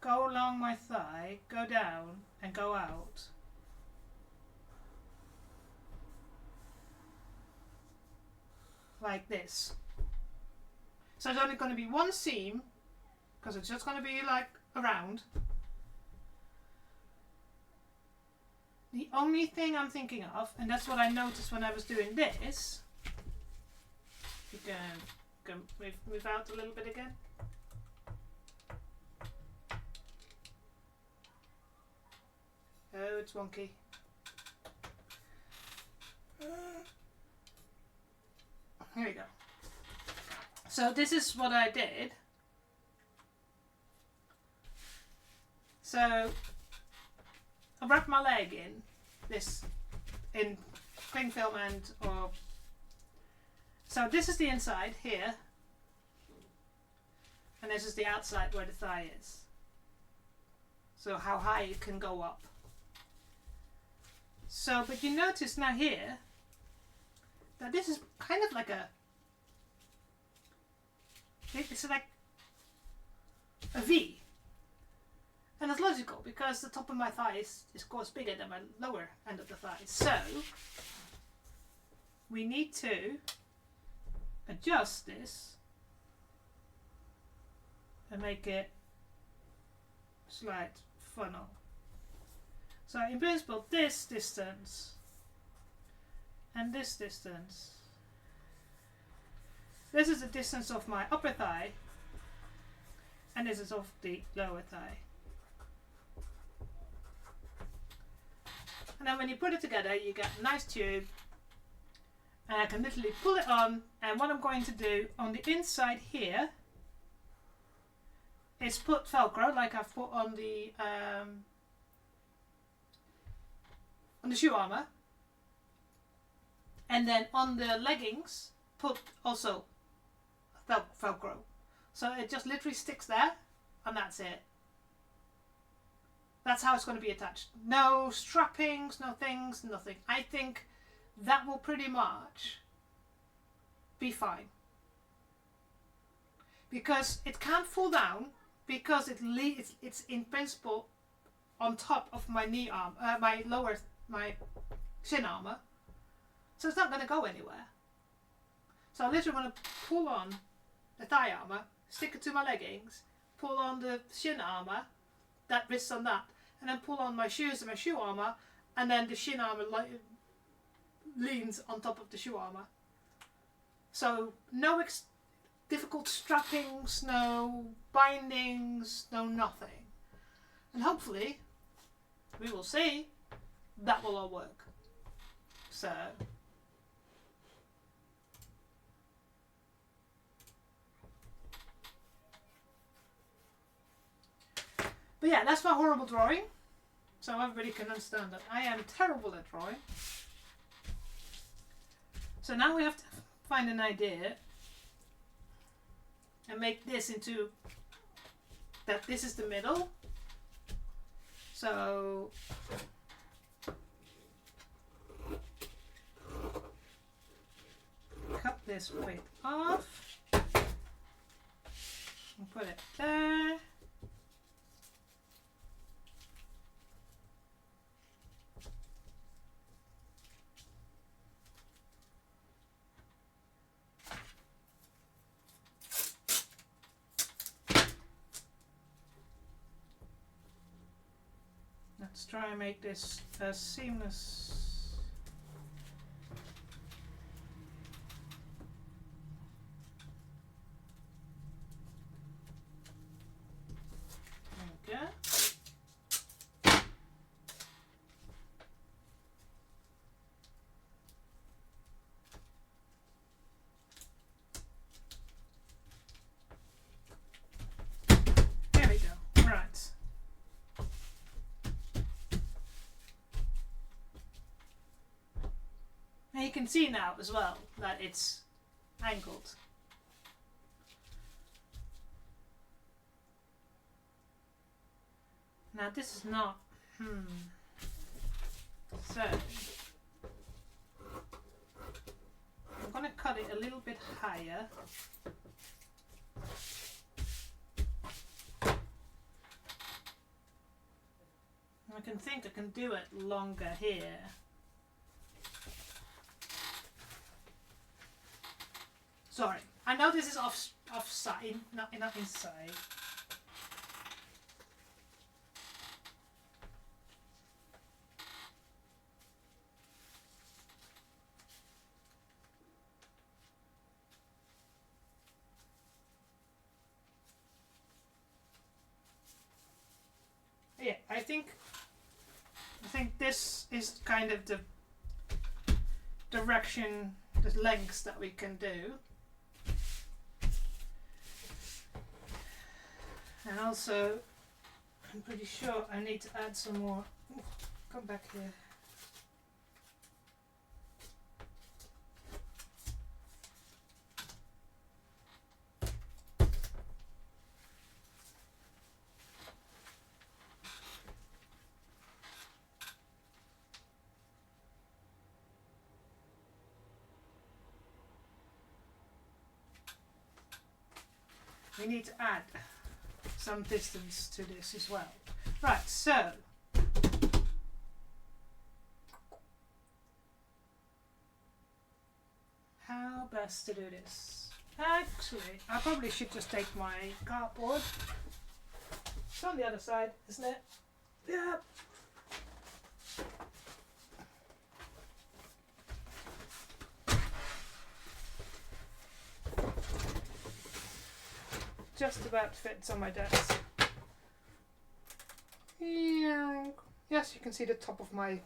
go along my thigh, go down and go out. Like this. So it's only going to be one seam because it's just going to be like around. The only thing I'm thinking of, and that's what I noticed when I was doing this, you can move out a little bit again. Oh, it's wonky. Here we go. So this is what I did. So I wrapped my leg in cling film so this is the inside here, and this is the outside where the thigh is. So how high it can go up. So, but you notice now here that this is kind of like it's like a V. And it's logical because the top of my thigh is of course bigger than my lower end of the thigh. So we need to adjust this and make it a slight funnel. So in principle, this distance and this distance, this is the distance of my upper thigh and this is of the lower thigh. And then when you put it together, you get a nice tube, and I can literally pull it on, and what I'm going to do on the inside here is put Velcro like I've put on the shoe armor, and then on the leggings put also Velcro. So it just literally sticks there, and that's it. That's how it's going to be attached. No strappings, no things, nothing. I think that will pretty much be fine. Because it can't fall down, because it's in principle on top of my knee arm, my shin armor. So it's not going to go anywhere. So I'm literally going to pull on the thigh armor, stick it to my leggings, pull on the shin armor, that rests on that, and then pull on my shoes and my shoe armor, and then the shin armor leans on top of the shoe armor. So no difficult strappings, no bindings, no nothing. And hopefully, we will see, that will all work. So but yeah, that's my horrible drawing. so everybody can understand that I am terrible at drawing. So now we have to find an idea and make this into that this is the middle. So cut this bit off and put it there. Let's try and make this as seamless. There we go. There we go. Right. And you can see now as well that it's angled. Now this is not, so I'm going to cut it a little bit higher. I can do it longer here. Sorry, I know this is offside, not inside. Yeah, I think this is kind of the direction, the lengths that we can do. And also, I'm pretty sure I need to add some more. Ooh, come back here. We need to add some distance to this as well. Right, so how best to do this? Actually, I probably should just take my cardboard. It's on the other side, isn't it? Yeah. Just about fits on my desk. Yes, you can see the top of my...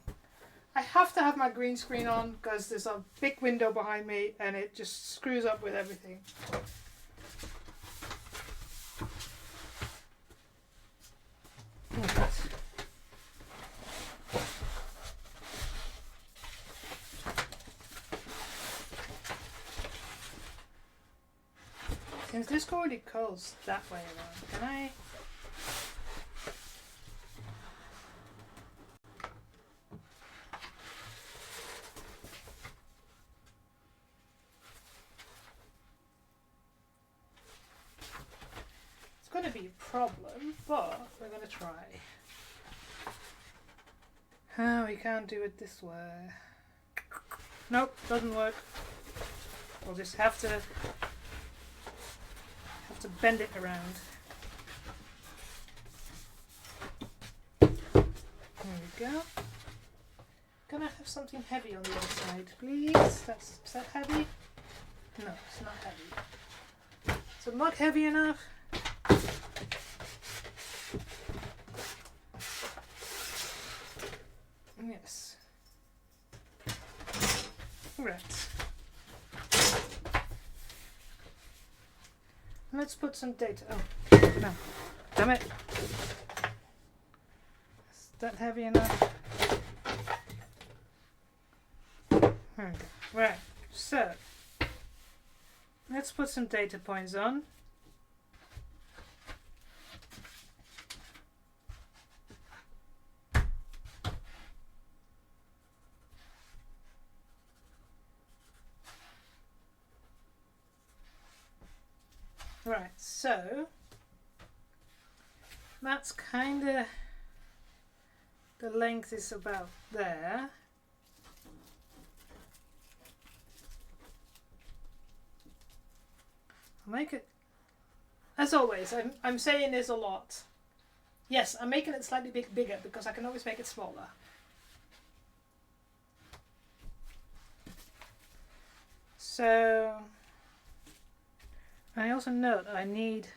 I have to have my green screen on because there's a big window behind me and it just screws up with everything. Since this already goes that way around, can I? It's going to be a problem, but we're going to try. We can't do it this way. Nope, doesn't work. We'll just have to bend it around. There we go. Can I have something heavy on the other side, please? Is that heavy? No, it's not heavy. Is the mug heavy enough? Yes. Right. Let's put some data. Oh, no. Damn it. that heavy enough? There we go. Right, so let's put some data points on. Right, so that's kind of, the length is about there. I'll make it, as always, I'm saying this a lot. Yes, I'm making it slightly bigger because I can always make it smaller. So I also note I need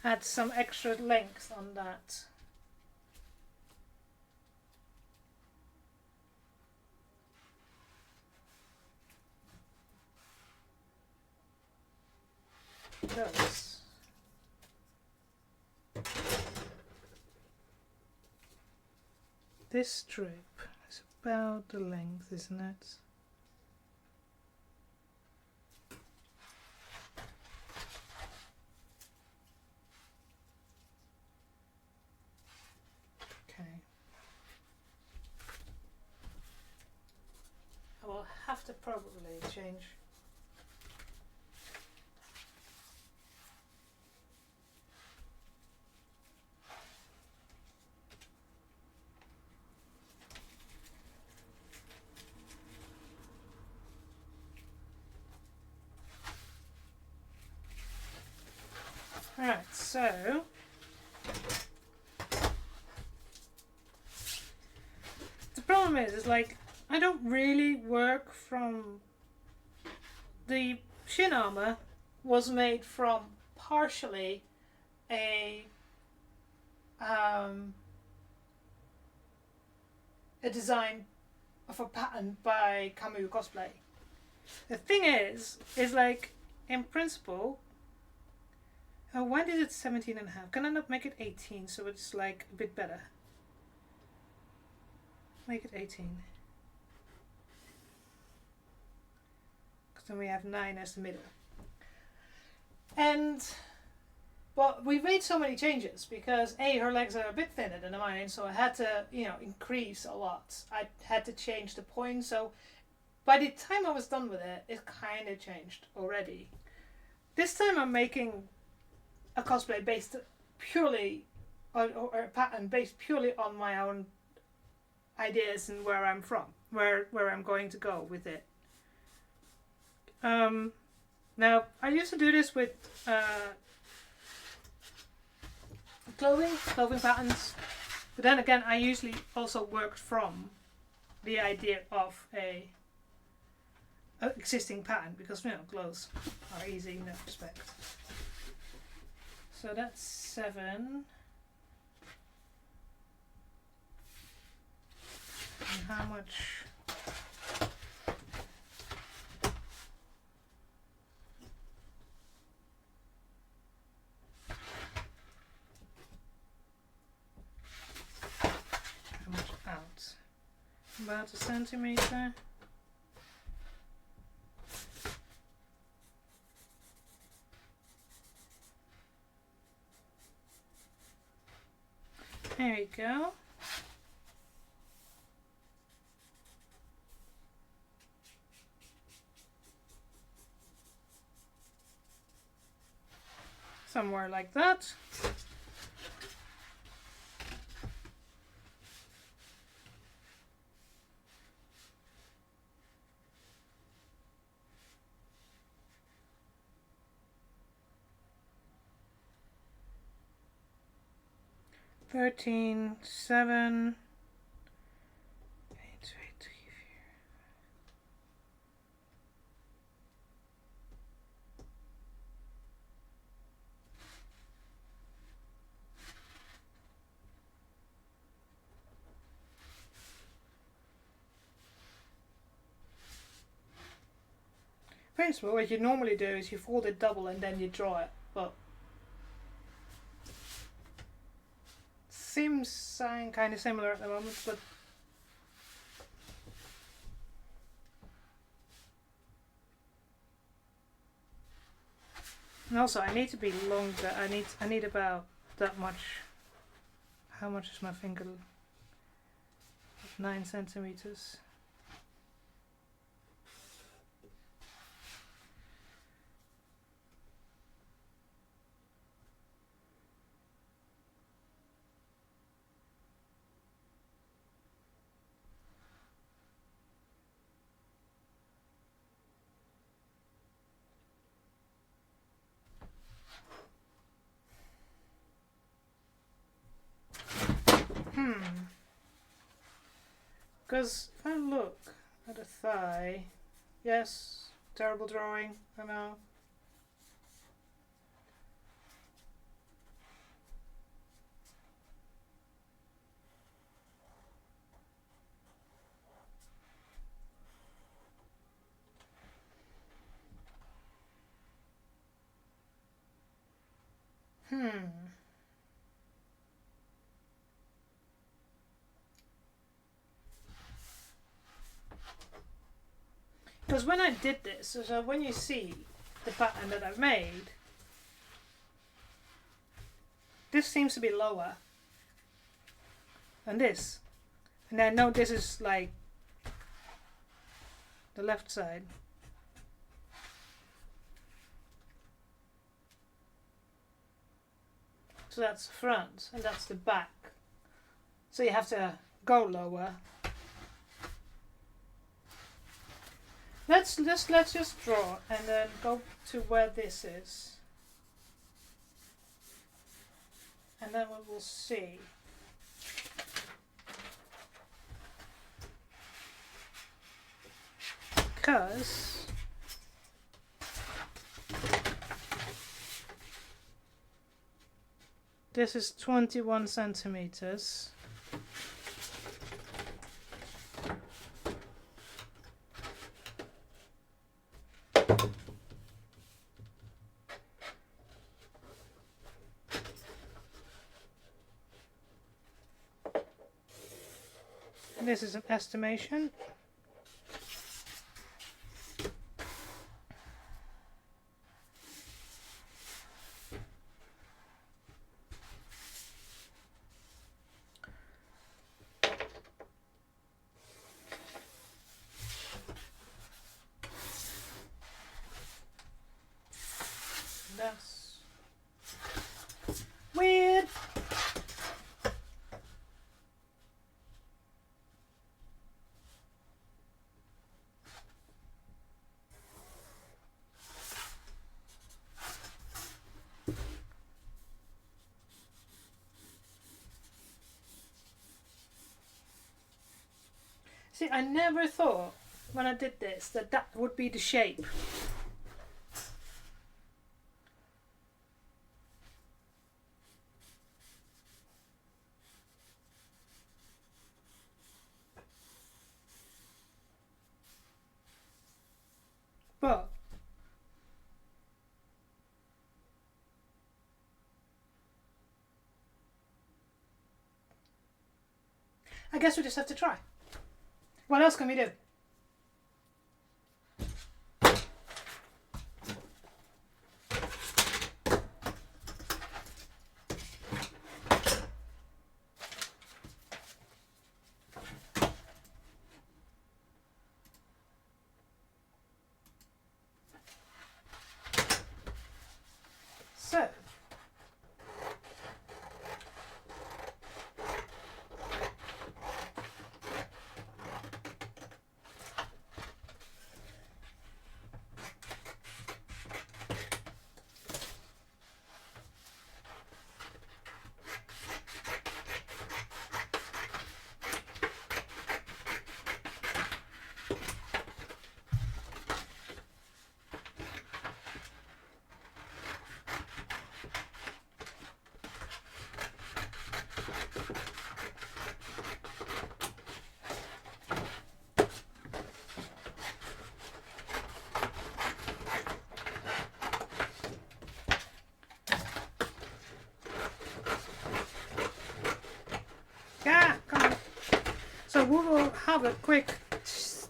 add some extra length on that. Those. This strip is about the length, isn't it? Okay. I will have to probably change. Right, so the problem is like I don't really work from, the shin armor was made from partially a design of a pattern by Camus Cosplay. The thing is like in principle, why did it 17 and a half? Can I not make it 18 so it's like a bit better? Make it 18. Because then we have 9 as the middle. And, well, we made so many changes because A, her legs are a bit thinner than mine, so I had to, increase a lot. I had to change the point, so by the time I was done with it, it kind of changed already. This time I'm making a cosplay based purely on, or a pattern based purely on my own ideas and where I'm from, where I'm going to go with it. Now I used to do this with clothing patterns, but then again I usually also worked from the idea of a existing pattern because clothes are easy in that respect. So that's 7. And how much? How much out? About a centimeter. There you go. Somewhere like that. Thirteen, 7, 8, 3, 4. Principle, what you normally do is you fold it double and then you draw it but seems kind of similar at the moment, but and also I need to be longer. I need about that much. How much is my finger? 9 centimeters. Because if I look at a thigh, yes, terrible drawing, I know. Because when I did this, so when you see the pattern that I've made, this seems to be lower than this. And I know this is like the left side. So that's the front and that's the back. So you have to go lower. Let's just draw and then go to where this is. And then we will see. Because this is 21 centimeters. This is an estimation. That's weird. See, I never thought when I did this that that would be the shape. But I guess we just have to try. What else can we do? So, have a quick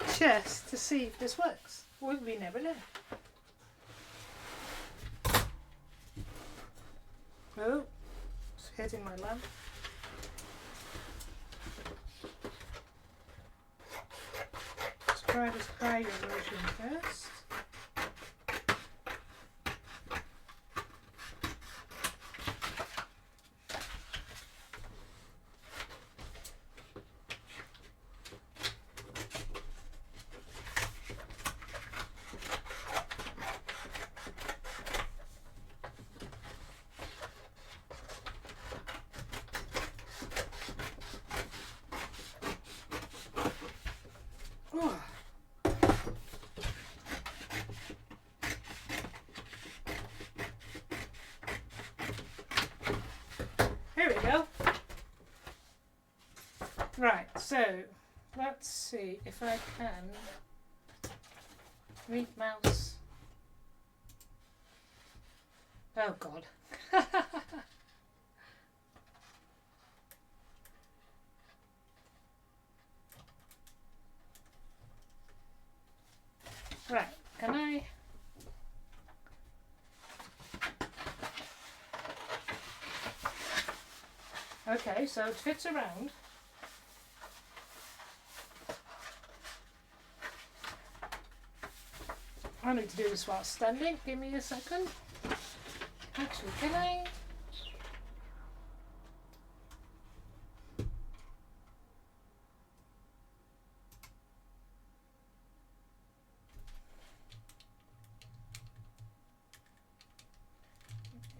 test to see if this works. We never know. Oh, it's hitting my lamp. Let's try this higher version first. Here we go. Right, so let's see if I can read mouse. Oh God. Right, can I? Okay, so it fits around. I need to do this while standing. Give me a second. Actually, can I?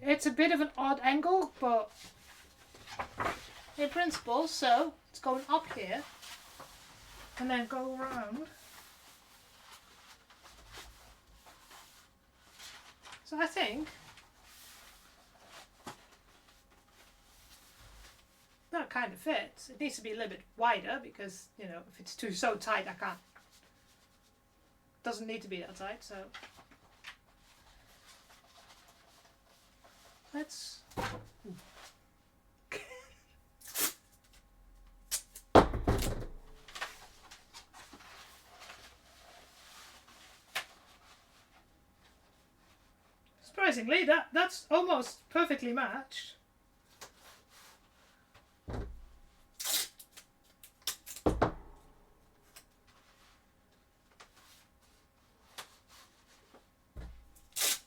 It's a bit of an odd angle, but in principle, so it's going up here and then go around. So I think that kind of fits. It needs to be a little bit wider because, you know, if it's so tight, I can't. Doesn't need to be that tight, so let's. Surprisingly, that's almost perfectly matched.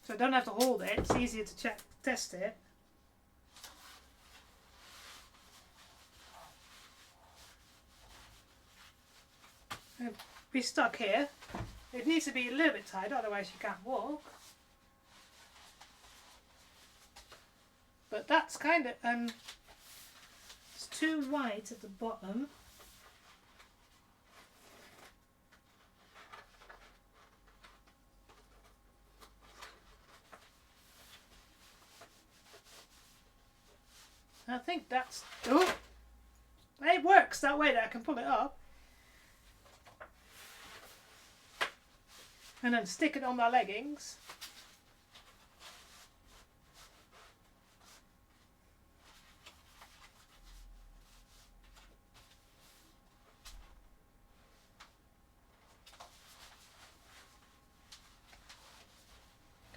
So I don't have to hold it, it's easier to test it. I'll be stuck here. It needs to be a little bit tight, otherwise you can't walk. But that's kind of, it's too wide at the bottom. I think that's, oh, it works that way that I can pull it up. And then stick it on my leggings.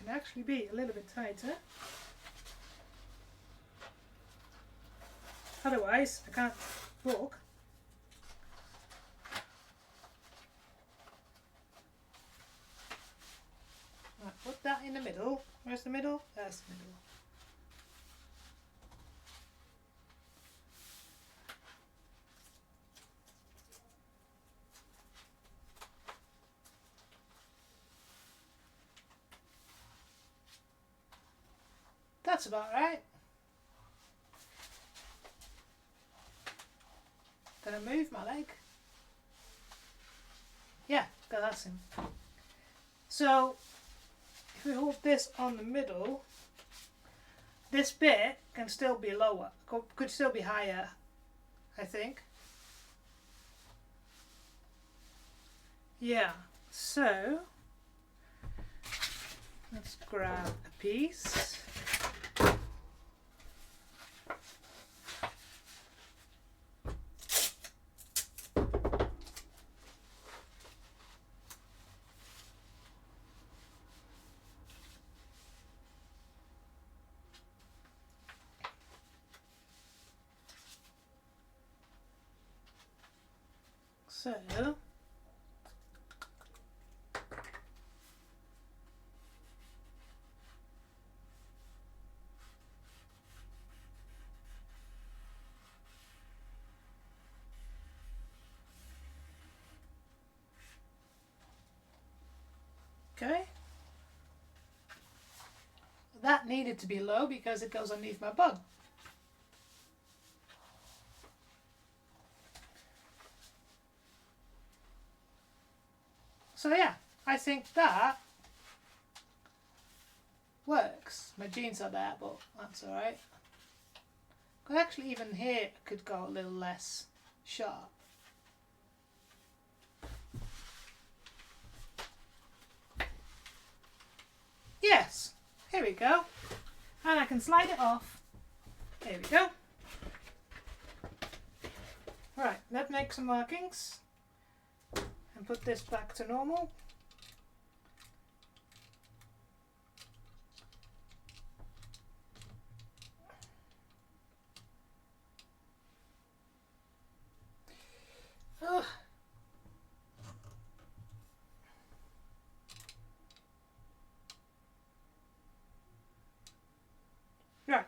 Can actually be a little bit tighter. Otherwise, I can't walk. Right, put that in the middle. Where's the middle? There's the middle. That's about right. Gonna move my leg. Yeah, that's him. So if we hold this on the middle, this bit can still be lower, could still be higher, I think. Yeah, so let's grab a piece. So okay. That needed to be low because it goes underneath my bug. So yeah, I think that works. My jeans are there, but that's alright. But actually even here it could go a little less sharp. Yes, here we go. And I can slide it off. There we go. Right, let's make some markings and put this back to normal. Ugh. Right.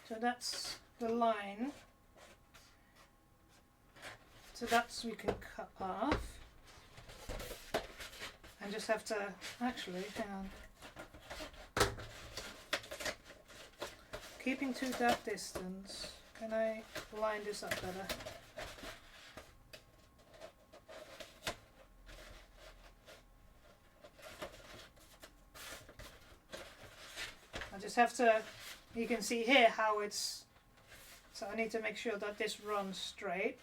So that's the line. So that's we can cut off. I just have to actually hang on. Keeping to that distance. Can I line this up better? I just have to, you can see here how it's, so I need to make sure that this runs straight.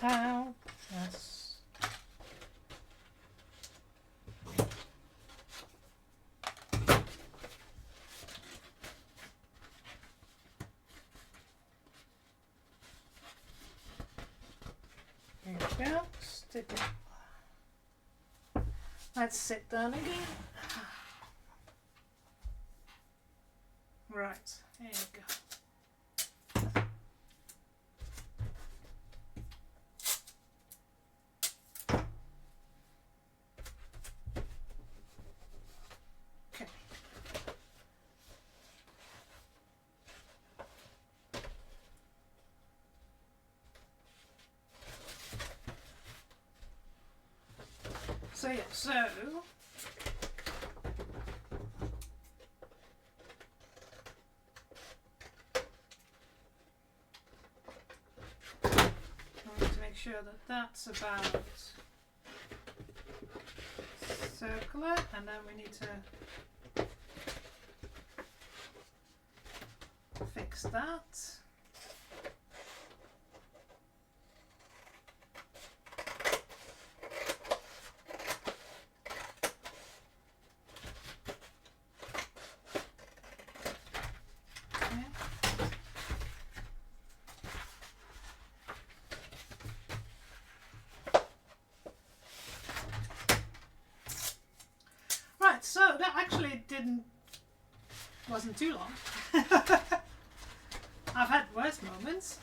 How? Yes. There we go. Stick it. Let's sit down again. Right. There you go. So yeah, so I need to make sure that that's about circular, and then we need to fix that. So that actually wasn't too long. I've had worse moments.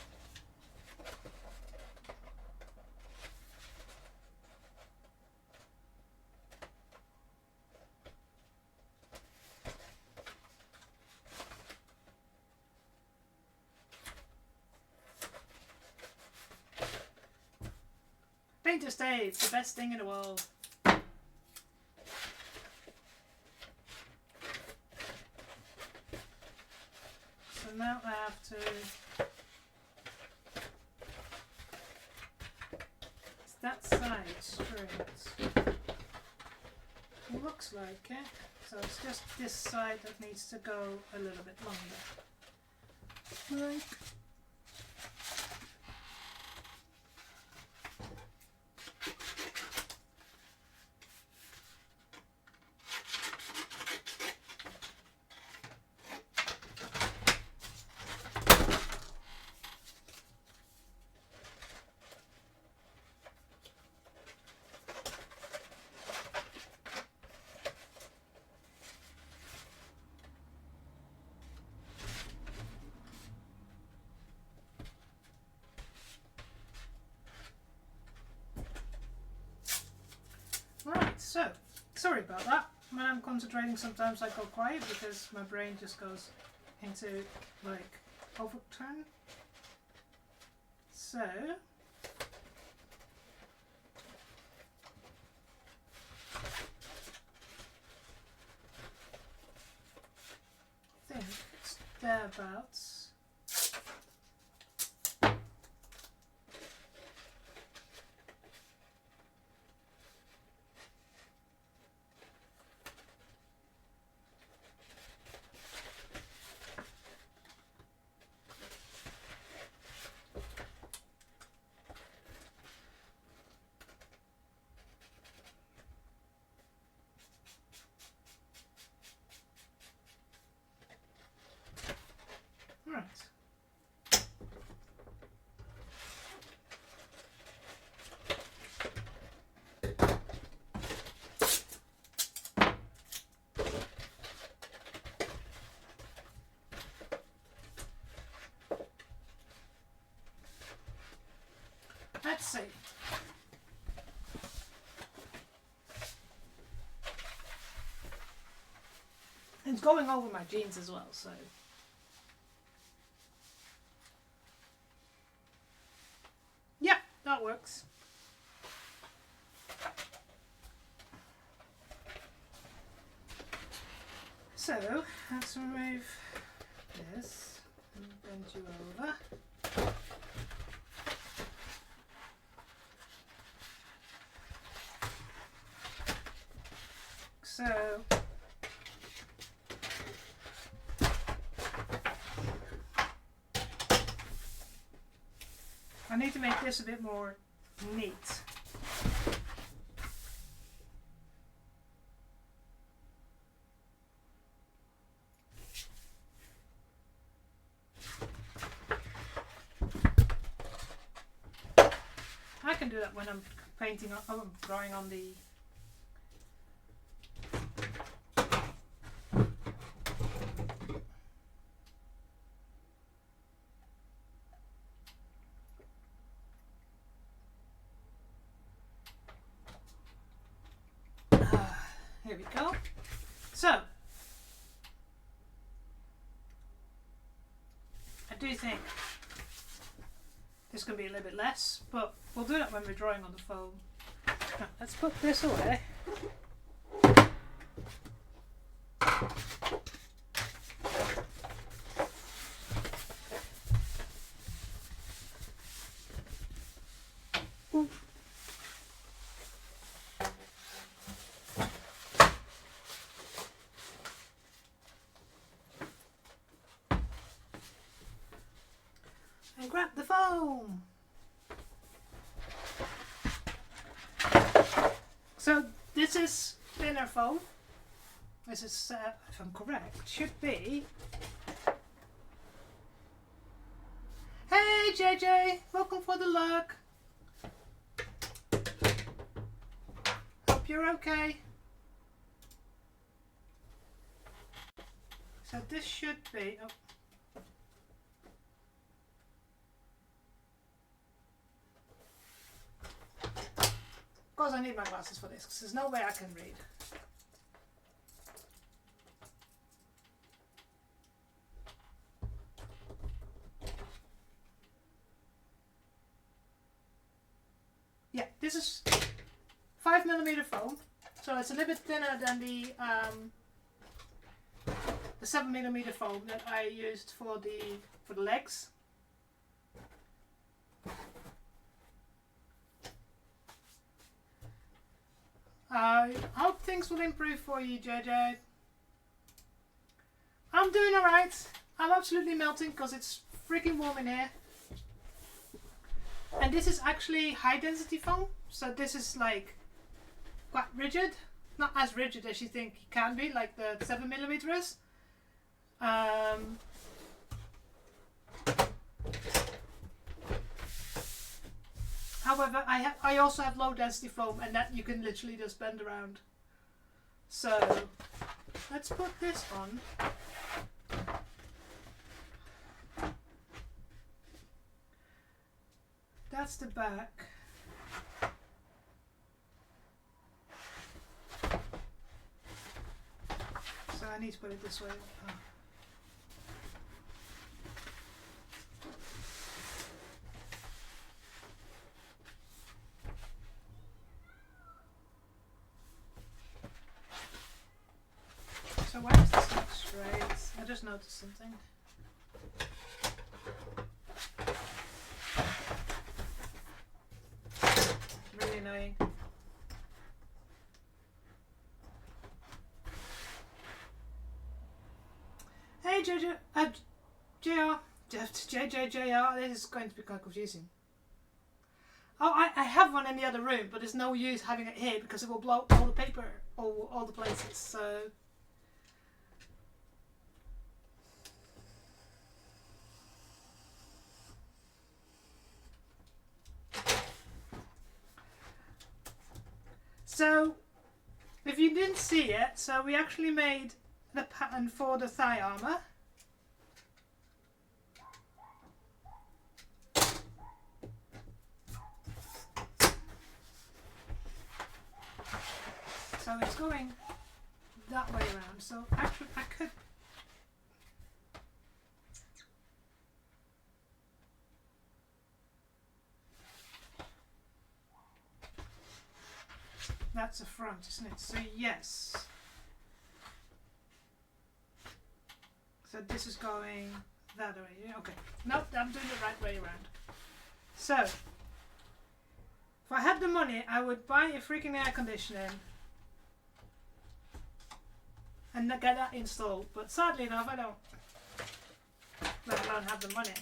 Painter stay, it's the best thing in the world. now I have to... Is that side straight? It looks like it. So it's just this side that needs to go a little bit longer. Like... Right, so, sorry about that. When I'm concentrating sometimes I go quiet because my brain just goes into like overturn. So, I think it's thereabouts. Right. Let's see. It's going over my jeans as well, so. Yeah, that works. So, let's remove this and bend you over. So, I need to make this a bit more neat. I can do that when I'm painting on, I'm drawing on the here we go. So, I do think this can be a little bit less, but we'll do that when we're drawing on the foam. Now, let's put this away. And grab the foam. So this is thinner foam. This is, if I'm correct, should be. Hey JJ, welcome for the lurk. Hope you're okay. So this should be. Oh. Of course I need my glasses for this because there's no way I can read. Yeah, this is 5mm foam, so it's a little bit thinner than the 7mm foam that I used for the legs. I hope things will improve for you, JJ. I'm doing alright. I'm absolutely melting because it's freaking warm in here. And this is actually high density foam, so this is like quite rigid. Not as rigid as you think it can be, like the 7mm is. However, I also have low density foam, and that you can literally just bend around. So let's put this on. That's the back. So I need to put it this way. Oh. So why is this not straight? I just noticed something. Really annoying. Hey JJ, JR, this is going to be quite confusing. Oh, I have one in the other room, but there's no use having it here because it will blow all the paper all the places, so... So, if you didn't see it, so we actually made the pattern for the thigh armour. So it's going that way around. So actually I could... That's the front, isn't it? So yes. So this is going that way. Okay. Nope, I'm doing it right way around. So, if I had the money, I would buy a freaking air conditioning and get that installed. But sadly enough, I don't. Let alone have the money.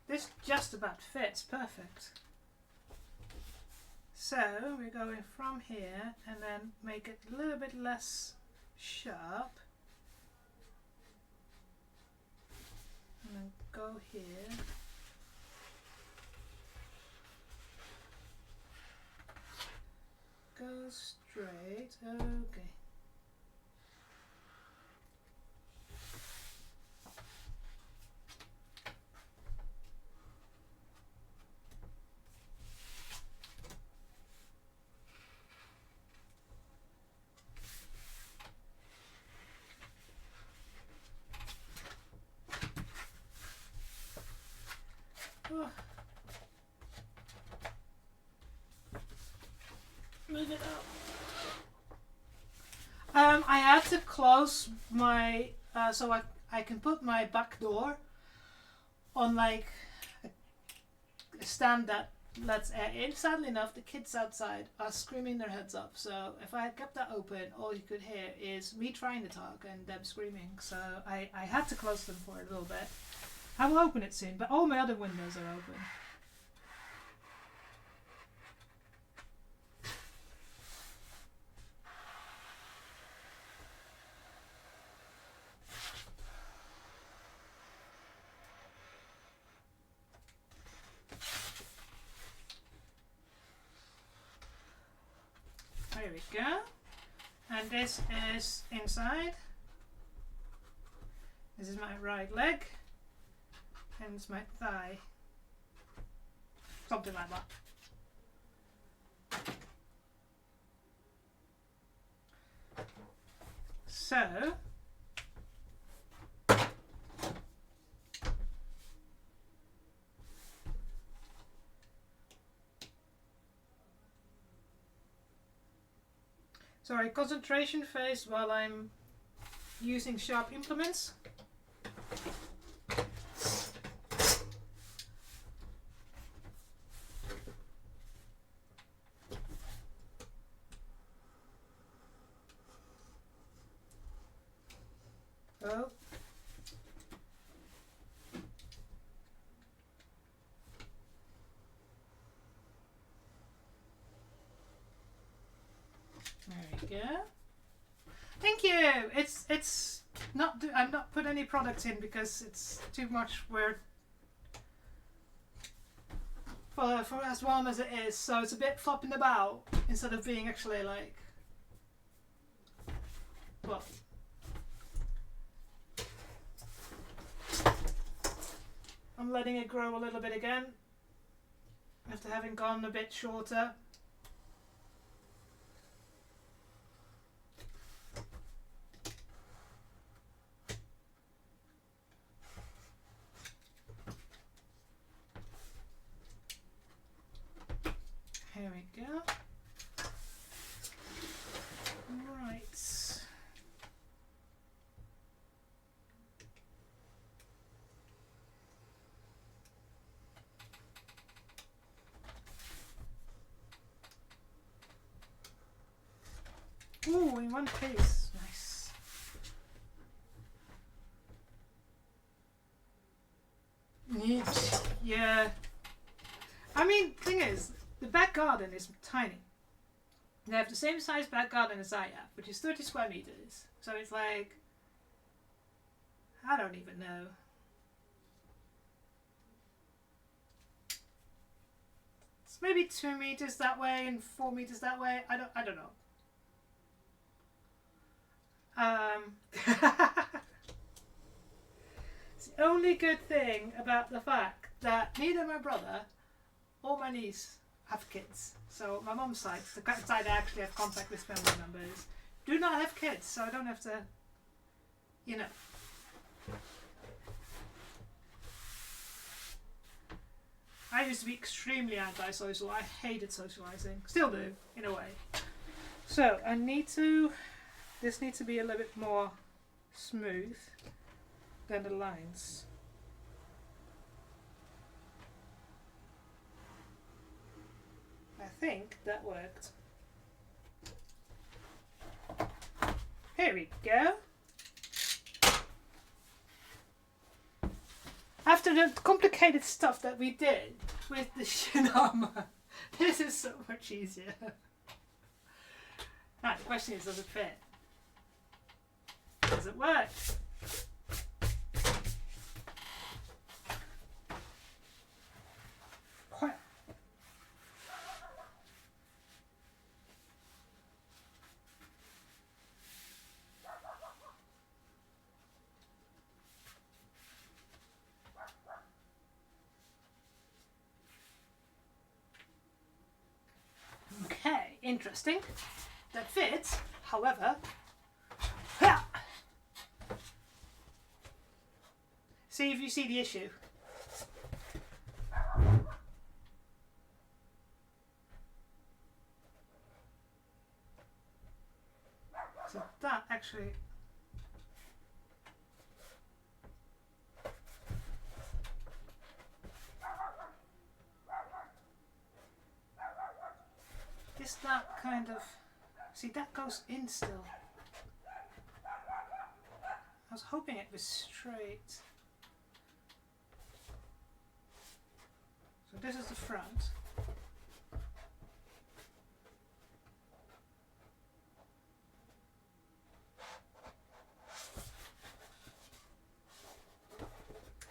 This just about fits perfect. So we're going from here and then make it a little bit less sharp. And then go here. Go straight. Okay. Oh. Move it up. I had to close my so I can put my back door on like a stand that lets air in. Sadly enough, the kids outside are screaming their heads up. So if I had kept that open, all you could hear is me trying to talk and them screaming. So I had to close them for a little bit. I will open it soon, but all my other windows are open. There we go. And this is inside. This is my right leg. And it's my thigh. Something like that. So Sorry, concentration phase while I'm using sharp implements. Oh. There we go. Thank you. It's not. I'm not put any products in because it's too much work for as warm as it is. So it's a bit flopping about instead of being actually like. Well. I'm letting it grow a little bit again after having gone a bit shorter. Here we go. Right. Ooh, in one piece. Nice. Yeah. I mean, thing is, the back garden is tiny. They have the same size back garden as I have, which is 30 square meters. So it's like, I don't even know. It's maybe 2 meters that way and 4 meters that way. I don't know. It's the only good thing about the fact that neither my brother or my niece have kids. So my mom's side, the side I actually have contact with family members, do not have kids. So I don't have to, you know. I used to be extremely antisocial. I hated socializing. Still do, in a way. So I need to... This needs to be a little bit more smooth than the lines. I think that worked. Here we go. After the complicated stuff that we did with the shin armour, this is so much easier. Now the question is, does it fit? Does it work? Quite. Okay, interesting. That fits, however. See if you see the issue. So that actually... Is that kind of... See, that goes in still. I was hoping it was straight. So this is the front.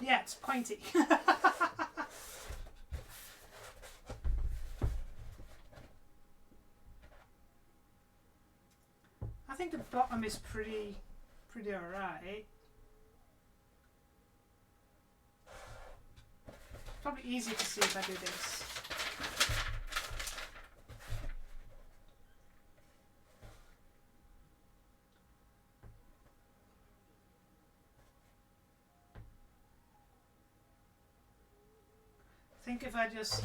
Yeah, it's pointy. I think the bottom is pretty alright. Probably easier to see if I do this. I think if I just...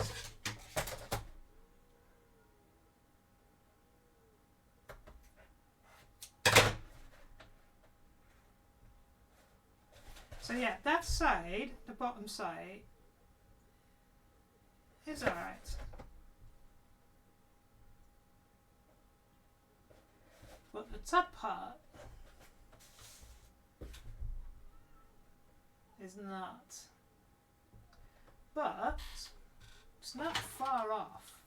So yeah, that side, the bottom side, is alright. But the top part is not. But it's not far off.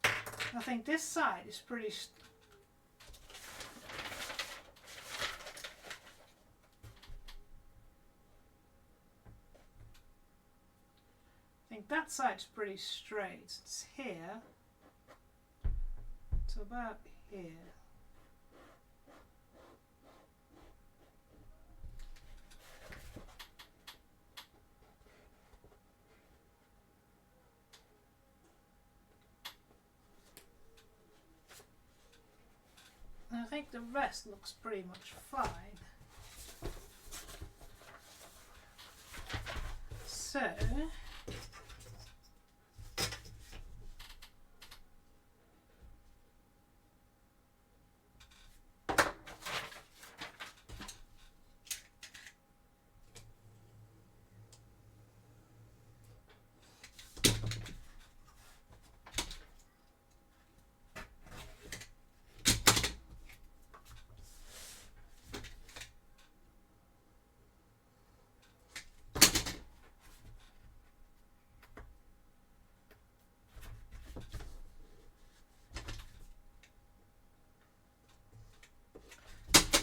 I think this side is pretty. I think that side's pretty straight. It's here to about here. And I think the rest looks pretty much fine. So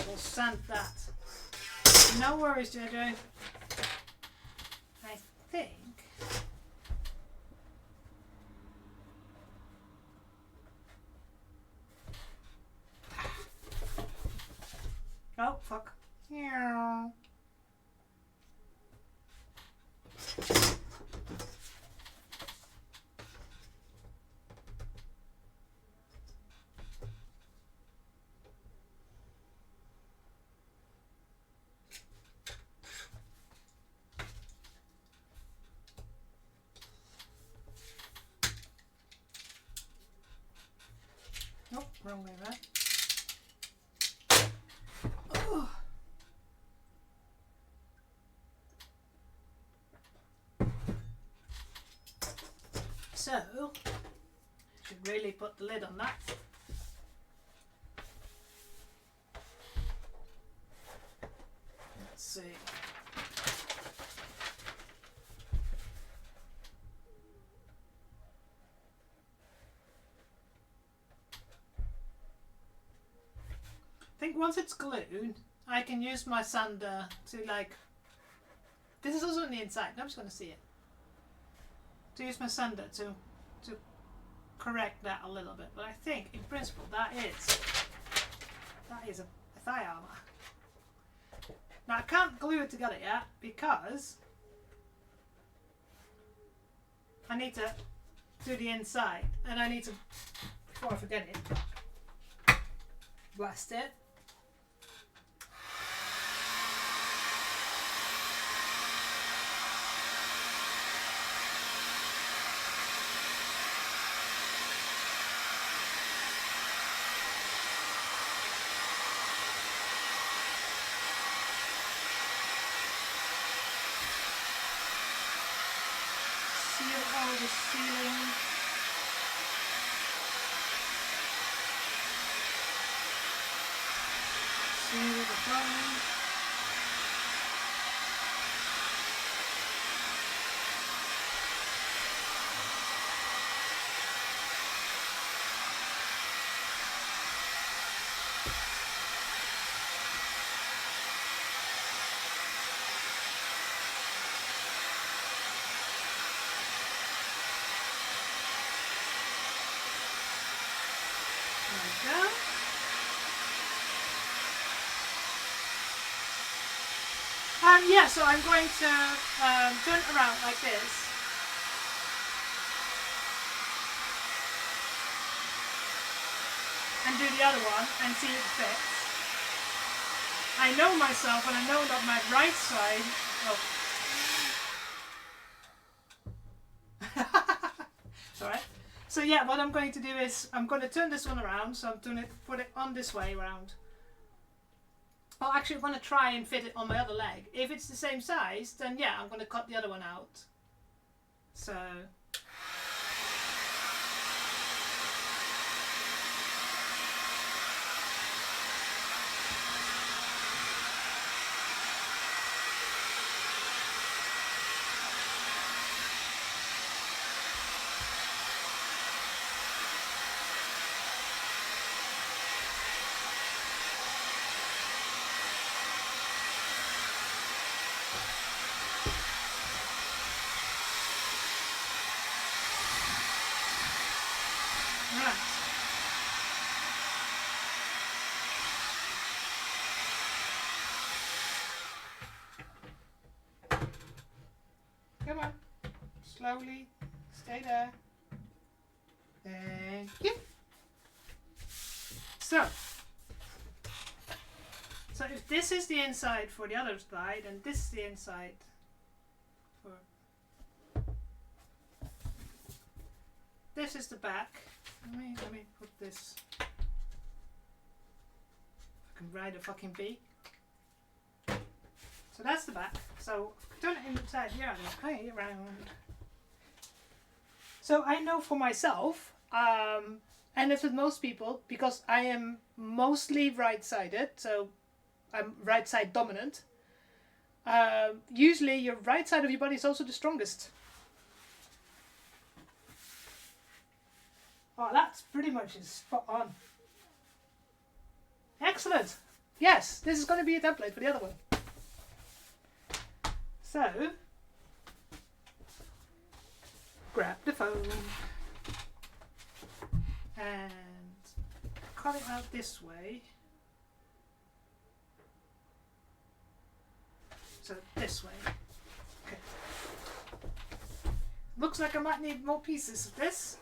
we'll sand that. No worries, JJ. I think oh fuck. Yeah. Nope, wrong way around. Oh. So, should really put the lid on that. Let's see. I think once it's glued, I can use my sander to like. This is also on the inside. I'm just going to see it. To use my sander to correct that a little bit, but I think in principle that is a thigh armour. Now I can't glue it together yet because I need to do the inside, and I need to, before I forget it, blast it. All the ceiling. Seal the bottom. Yeah, so I'm going to turn it around like this. And do the other one and see if it fits. I know myself and I know that my right side... Oh. Alright. So yeah, what I'm going to do is I'm going to turn this one around. So I'm going to put it on this way around. But actually I'm going to try and fit it on my other leg. If it's the same size, then yeah, I'm going to cut the other one out. So... Right. Come on. Slowly. Stay there. Thank you. So if this is the inside for the other side, and this is the inside for... This is the back. Let me put this... I can ride a fucking bee. So that's the back. So turn it inside here and play around. So I know for myself, and it's with most people, because I am mostly right-sided, so I'm right side dominant. Usually your right side of your body is also the strongest. Oh, that's pretty much spot on. Excellent. Yes, this is going to be a template for the other one. So, grab the foam and cut it out this way. So this way. Okay. Looks like I might need more pieces of this.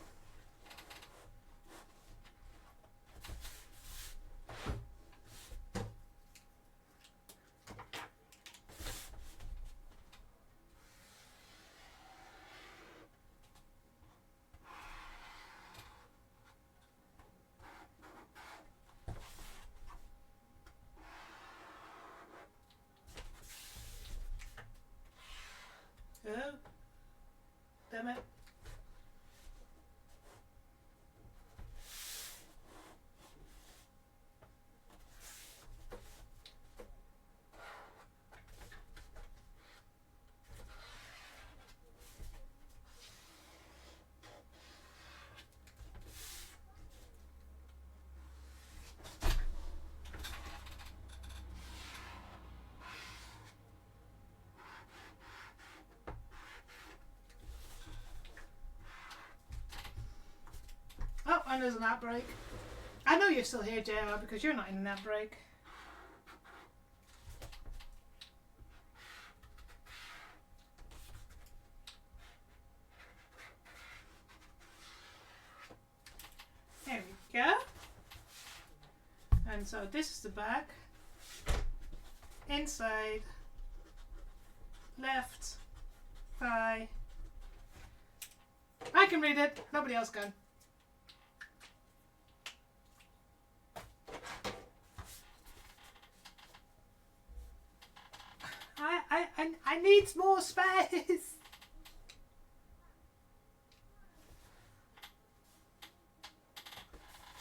Oh, damn it. Oh, and there's an ad break. I know you're still here, JR, because you're not in an ad break. There we go. And so this is the back. Inside. Left. Thigh. I can read it. Nobody else can. I need more space.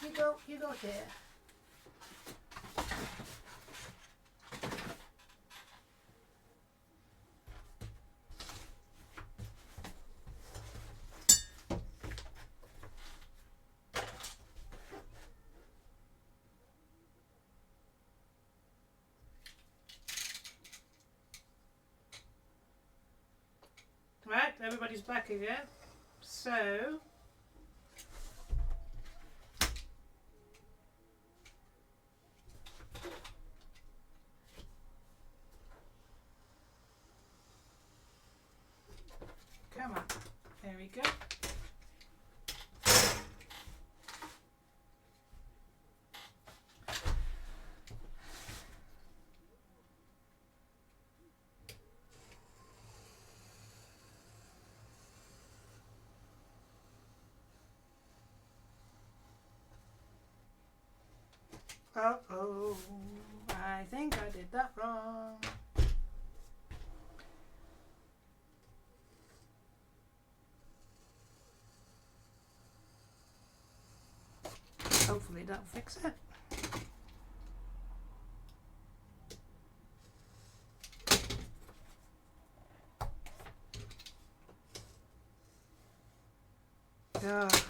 You go here. Right, everybody's back again. So come on. There we go. Uh-oh, I think I did that wrong. Hopefully that'll fix it. Ugh.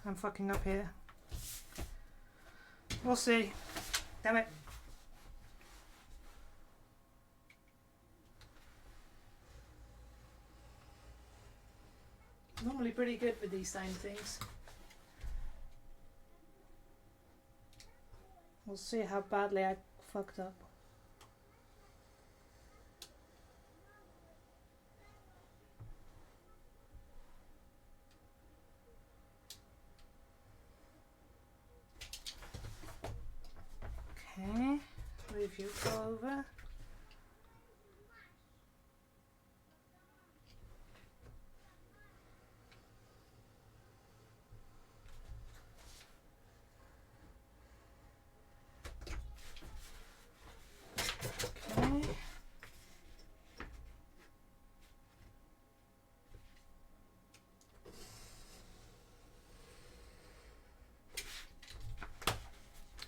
I'm fucking up here. We'll see. Damn it. Normally pretty good with these kind of things. We'll see how badly I fucked up. Okay, move you over. Okay.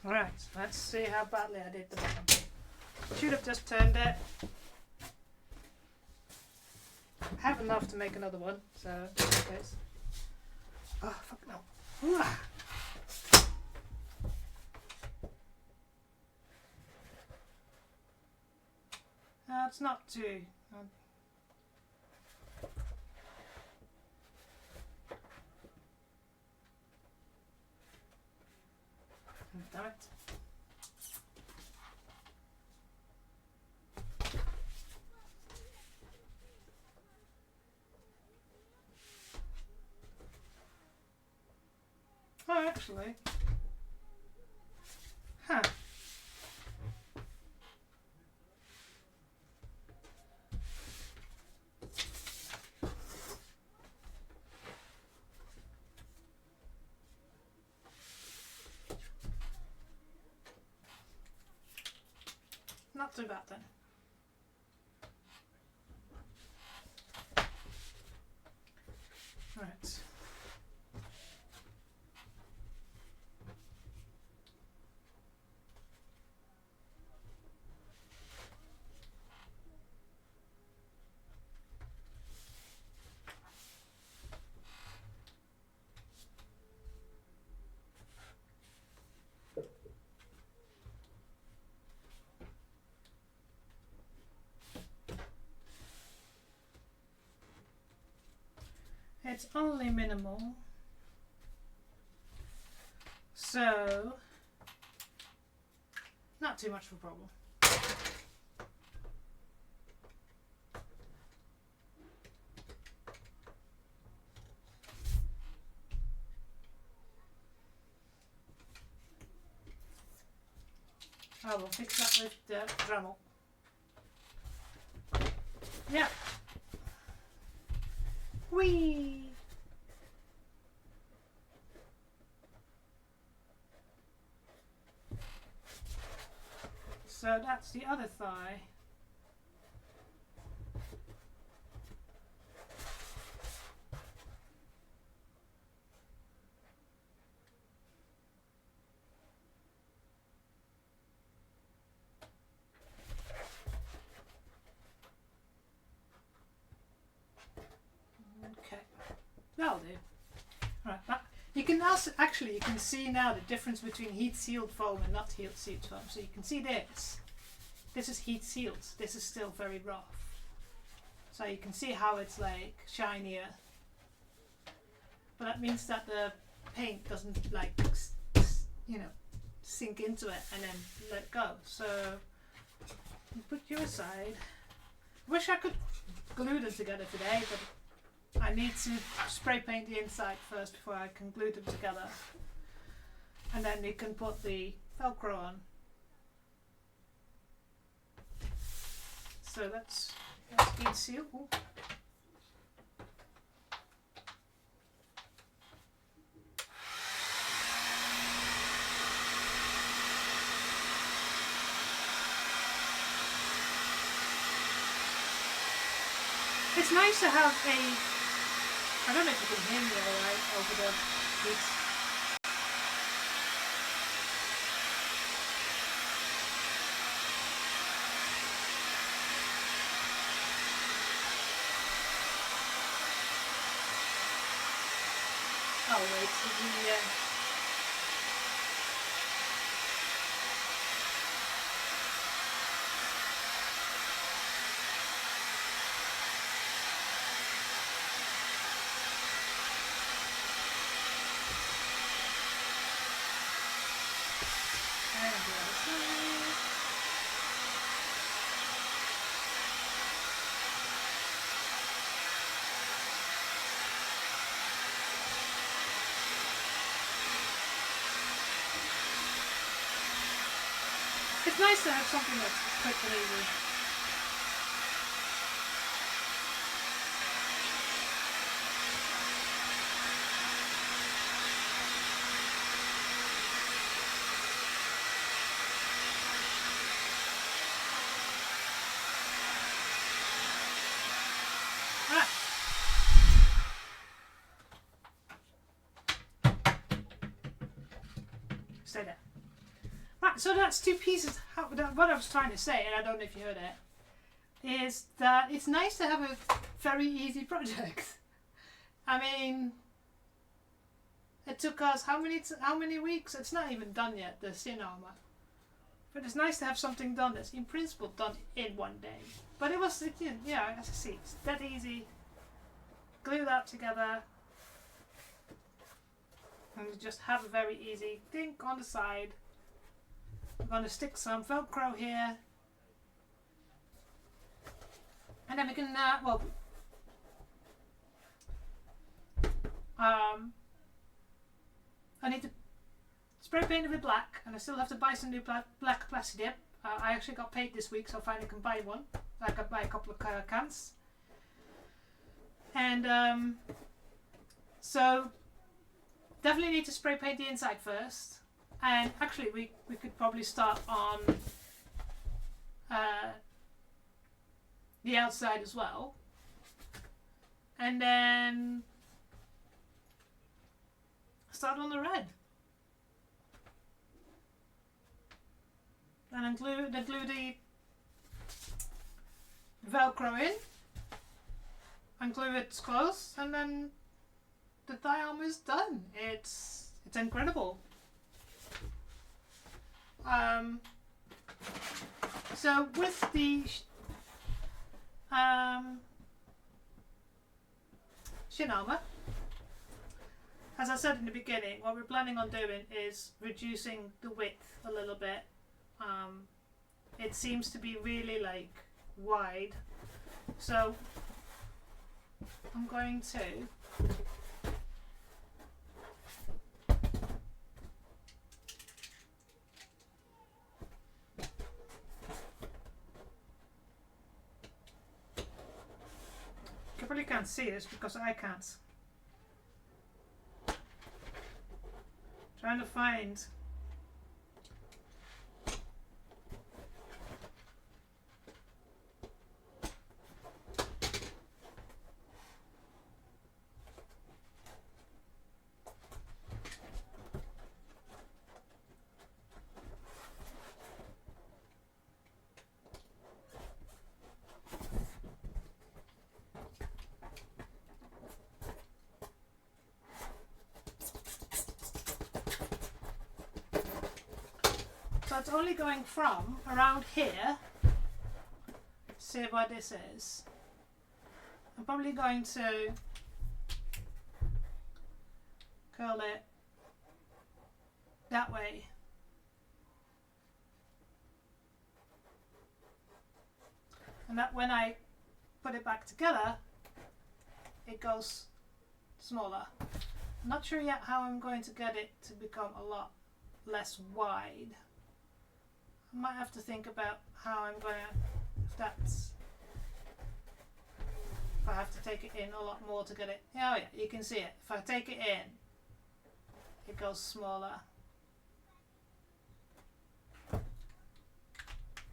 Alright, let's see how badly I did the bottom. Should have just turned it. I have enough to make another one, so in this case. Oh, fuck no. Ooh. It's not too. Damn it. Oh, actually. Huh. Not too bad then. Right. It's only minimal, so not too much of a problem. I will fix that with the Dremel. Yeah. Whee! So that's the other thigh. Okay, that'll do. Right, that, you can also actually you can see now the difference between heat sealed foam and not heat sealed foam. So you can see this. This is heat sealed. This is still very rough. So you can see how it's like shinier. But that means that the paint doesn't like sink into it and then let go. So you put you aside. Wish I could glue them together today, but I need to spray paint the inside first before I can glue them together. And then we can put the Velcro on. So let's heat seal. Ooh. It's nice to have a, I don't know if you can hear me alright over the beats. Oh wait, so the it's nice to have something that's quick and easy. Stay there. Right, so that's two pieces. What I was trying to say, and I don't know if you heard it, is that it's nice to have a very easy project. I mean, it took us how many weeks? It's not even done yet, the Sin armor. But it's nice to have something done that's in principle done in one day. But it was, yeah, as I see, it's that easy. Glue that together. And just have a very easy thing on the side. I'm going to stick some Velcro here. And then we can, I need to spray paint it with black, and I still have to buy some new black plastic dip. I actually got paid this week, so I finally can buy one. I could buy a couple of cans. And so definitely need to spray paint the inside first. And actually we could probably start on the outside as well. And then start on the red. And then glue the Velcro in. And glue it close, and then the thigh armor is done. It's incredible. So with the shin armor, as I said in the beginning, what we're planning on doing is reducing the width a little bit. It seems to be really like wide, so I'm going to you probably can't see this because I can't. Trying to find it's only going from around here. See what this is. I'm probably going to curl it that way. And that when I put it back together, it goes smaller. I'm not sure yet how I'm going to get it to become a lot less wide. I might have to think about how I'm going to, if I have to take it in a lot more to get it. Oh yeah, you can see it. If I take it in, it goes smaller.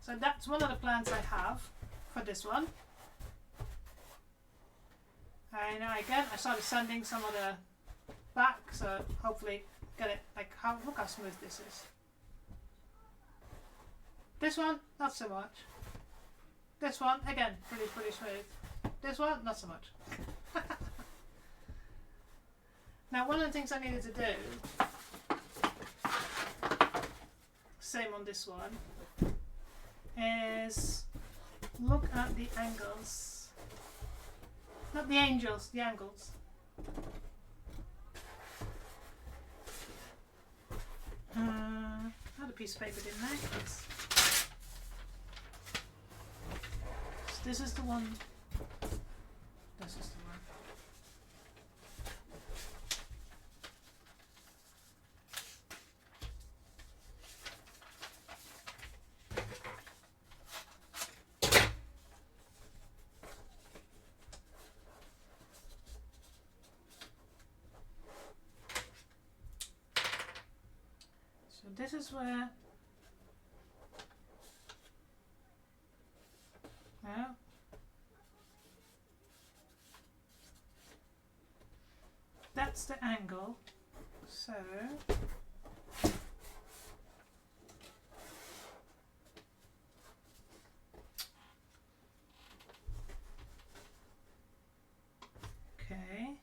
So that's one of the plans I have for this one. And again, I started sanding some of the back, so hopefully get it like look how smooth this is. This one, not so much. This one, again, pretty smooth. This one, not so much. Now, one of the things I needed to do, same on this one, is look at the angles. Not the angels, the angles. I had a piece of paper, didn't I? Yes. So this is the one. This is the one. So this is where. Well, that's the angle, so okay.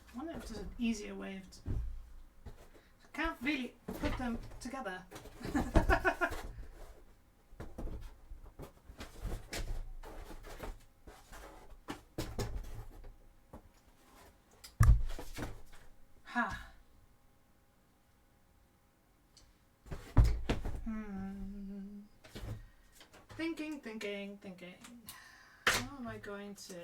I wonder if there's an easier way of I can't really put them together. Ha. Thinking. How am I going to?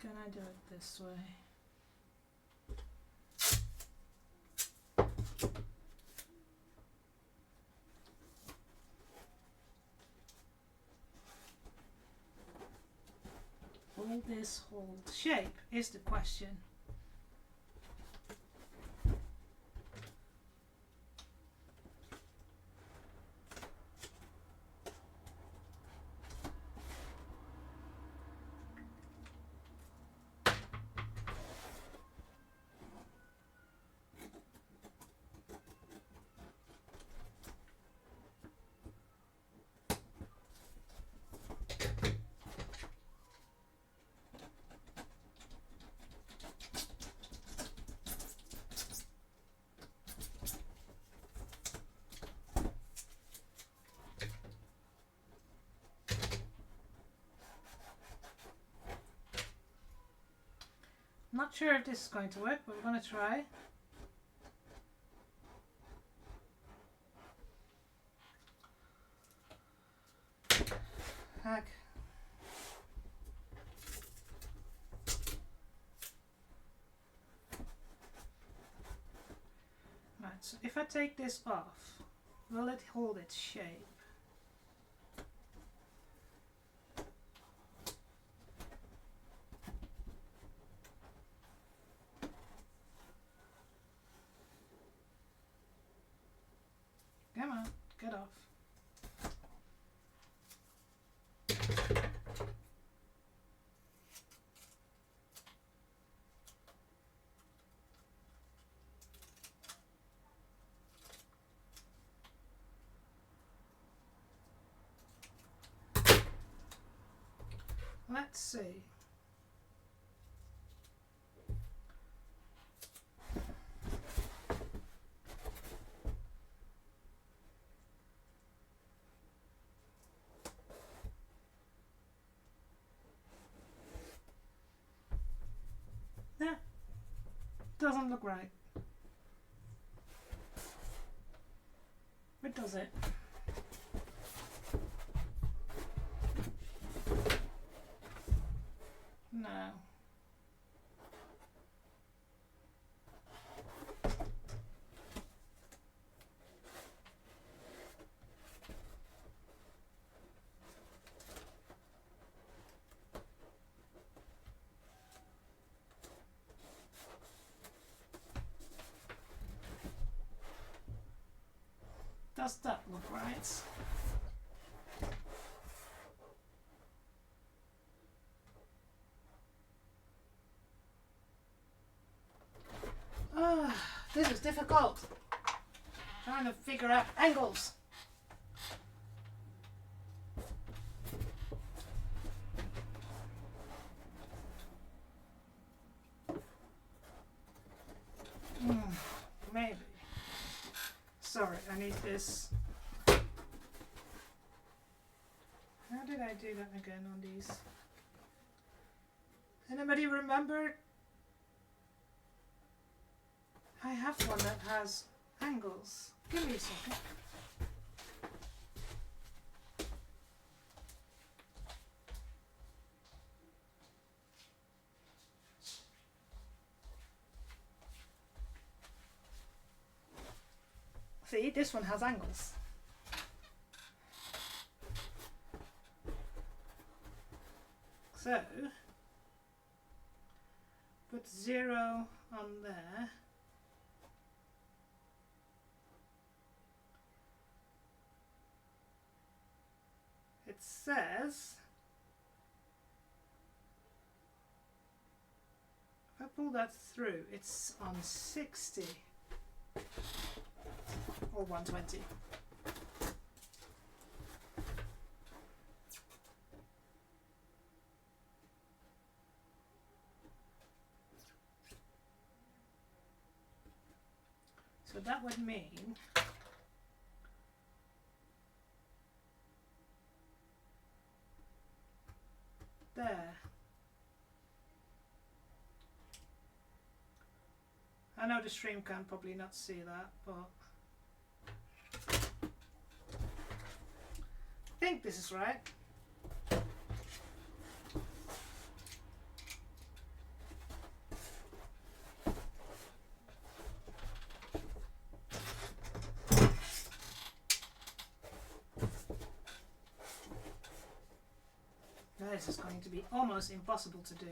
Can I do it this way? Will this hold shape is the question. Not sure if this is going to work, but we're going to try. Heck. Right, so if I take this off, will it hold its shape? Come on, get off. Let's see. That doesn't look right. But does it? Does that look right? This is difficult. Trying to figure out angles. Maybe. Sorry, I need this. How did I do that again on these? Anybody remember? I have one that has angles. Give me a second. See, this one has angles. So, put 0 on there. It says, if I pull that through, it's on 60 or 120. So that would mean there. I know the stream can probably not see that, but I think this is right. This is going to be almost impossible to do.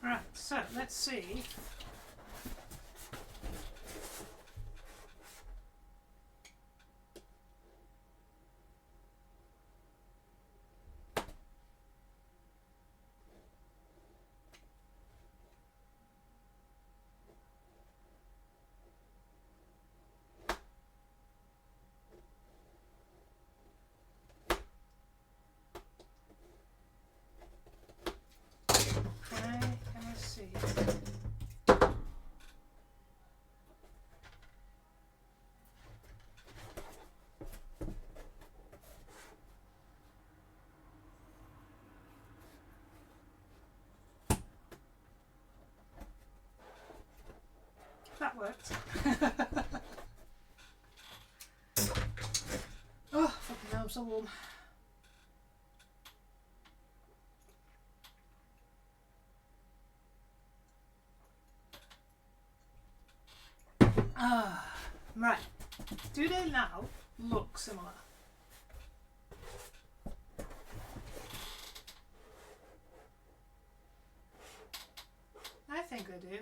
Right, so let's see. That worked. Oh, fucking hell, I'm so warm. Right. Do they now look similar? I think they do.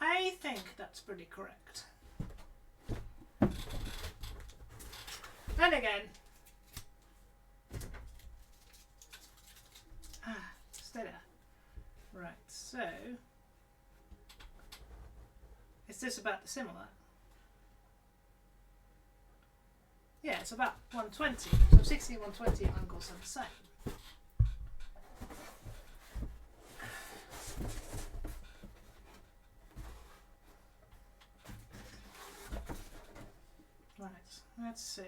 I think that's pretty correct. And again, Right, so is this about the similar? Yeah, it's about 120. So 60 and 120 angles are the same. Right, let's see.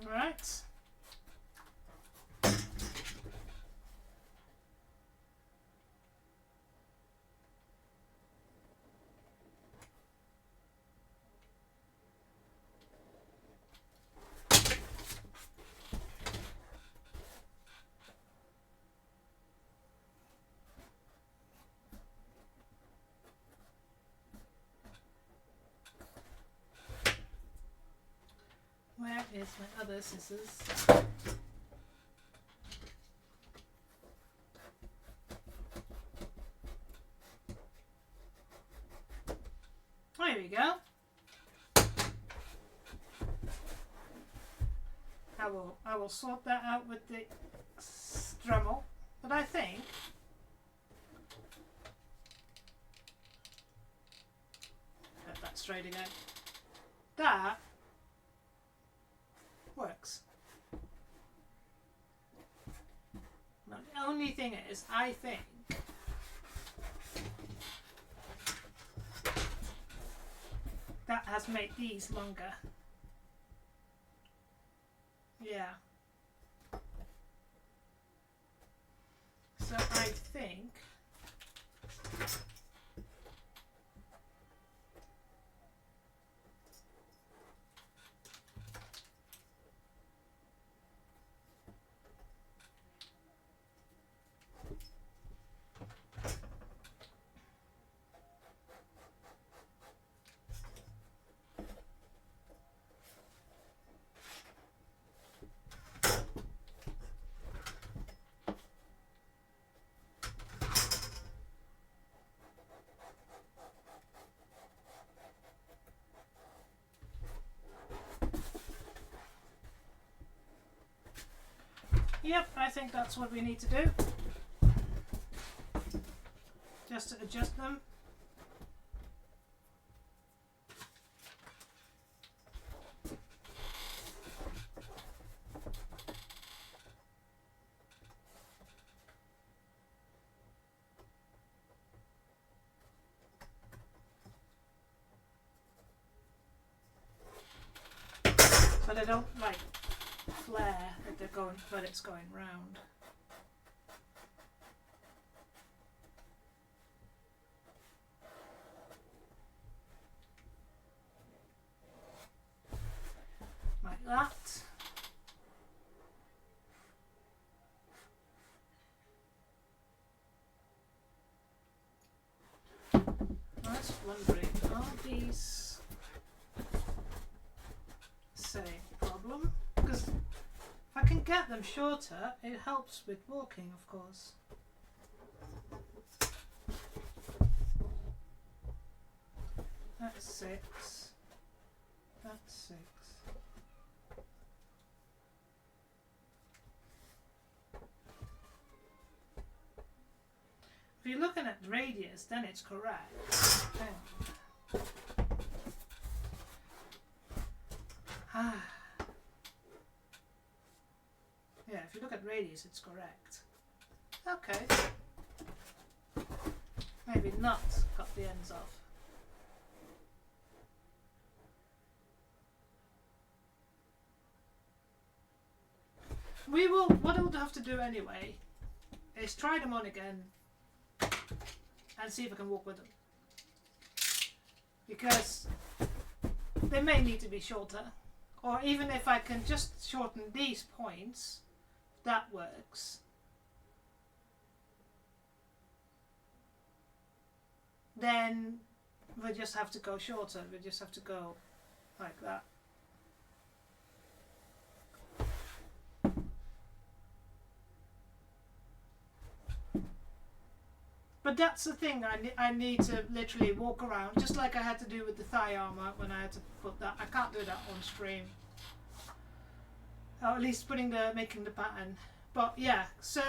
Right. Where is my other scissors? There we go. I will sort that out with the Dremel, but I think get that straight again. That works. Now, the only thing is, I think that has made these longer. Yeah. So I think yep, I think that's what we need to do. Just to adjust them. So they don't like flare that they're going, but it's going round. Like that. I was wondering, are these same problem? Because if I can get them shorter, it helps with walking, of course. That's 6. That's 6. If you're looking at radius, then it's correct. Yeah, if you look at radius, it's correct. Okay. Maybe not cut the ends off. We will, what we'll have to do anyway is try them on again and see if I can walk with them. Because they may need to be shorter. Or even if I can just shorten these points, that works. Then we just have to go shorter. We just have to go like that. But that's the thing, I need to literally walk around, just like I had to do with the thigh armour when I had to put that. I can't do that on stream. Or at least making the pattern. But yeah, so...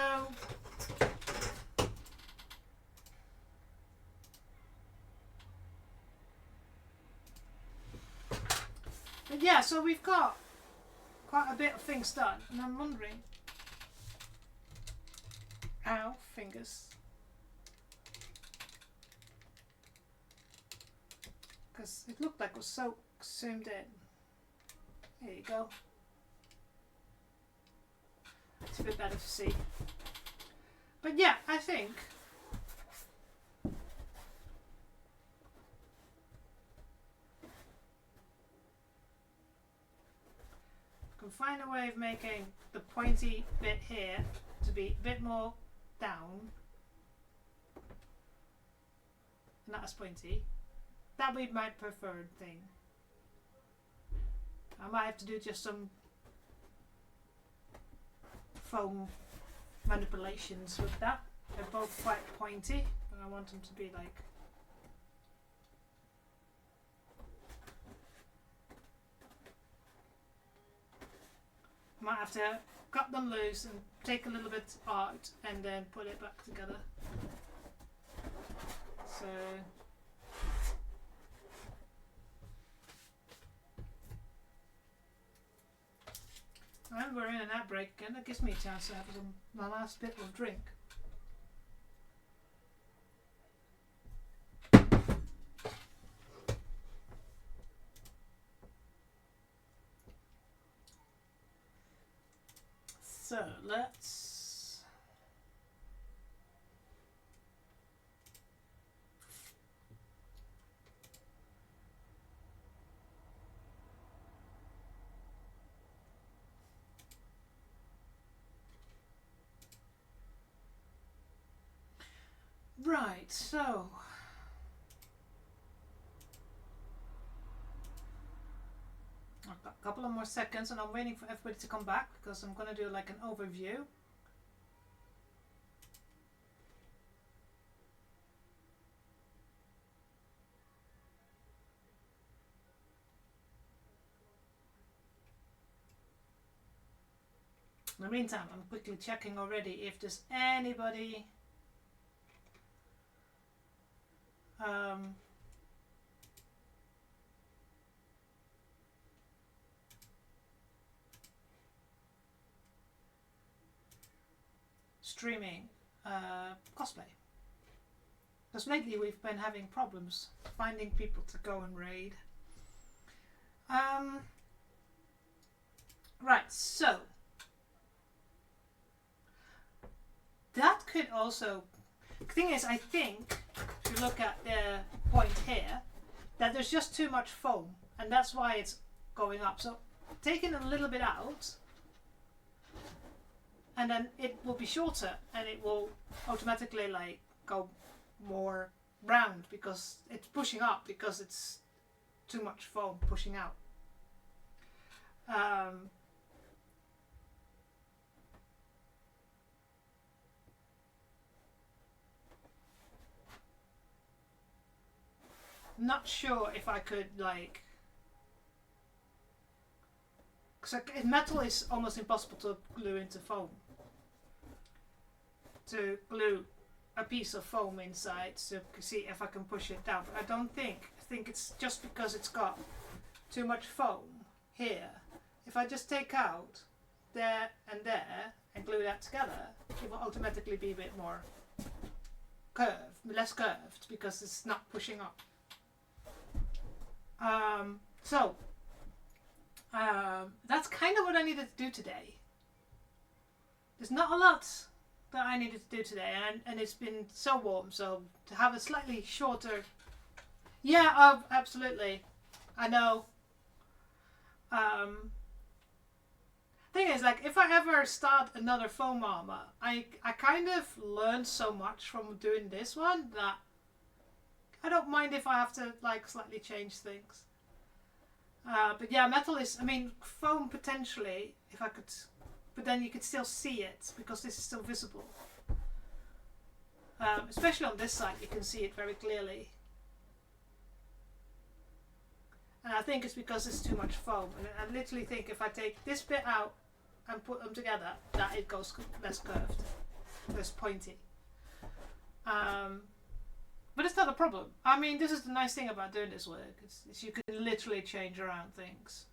But yeah, so we've got quite a bit of things done, and I'm wondering... Ow, fingers. Because it looked like it was so zoomed in. There you go. It's a bit better to see. But yeah, I think I can find a way of making the pointy bit here to be a bit more down. Not as pointy. That would be my preferred thing. I might have to do just some foam manipulations with that. They're both quite pointy, but I want them to be like... I might have to cut them loose and take a little bit out and then put it back together. So... And we're in an ad break again. That gives me a chance to have my last bit of drink. So let's... Right, so I've got a couple of more seconds and I'm waiting for everybody to come back because I'm going to do like an overview. In the meantime, I'm quickly checking already if there's anybody streaming cosplay. Because lately we've been having problems finding people to go and raid. Right, so that could also... The thing is, I think, if you look at the point here, that there's just too much foam, and that's why it's going up. So taking a little bit out, and then it will be shorter, and it will automatically like go more round because it's pushing up because it's too much foam pushing out. Not sure if I could like, because metal is almost impossible to glue into foam. To glue a piece of foam inside to see if I can push it down, but I don't think. I think it's just because it's got too much foam here. If I just take out there and glue that together, it will automatically be a bit more curved, less curved, because it's not pushing up. That's kind of what I needed to do today. There's not a lot that I needed to do today, and it's been so warm, so to have a slightly shorter... Yeah, oh, absolutely. I know. Thing is, like, if I ever start another foam armor, I kind of learned so much from doing this one that I don't mind if I have to like slightly change things. But yeah, metal is, I mean, foam potentially, if I could, but then you could still see it because this is still visible. especially on this side you can see it very clearly. And I think it's because it's too much foam. And I literally think if I take this bit out and put them together, that it goes less curved, less pointy. But it's not a problem. I mean, this is the nice thing about doing this work. It's you can literally change around things.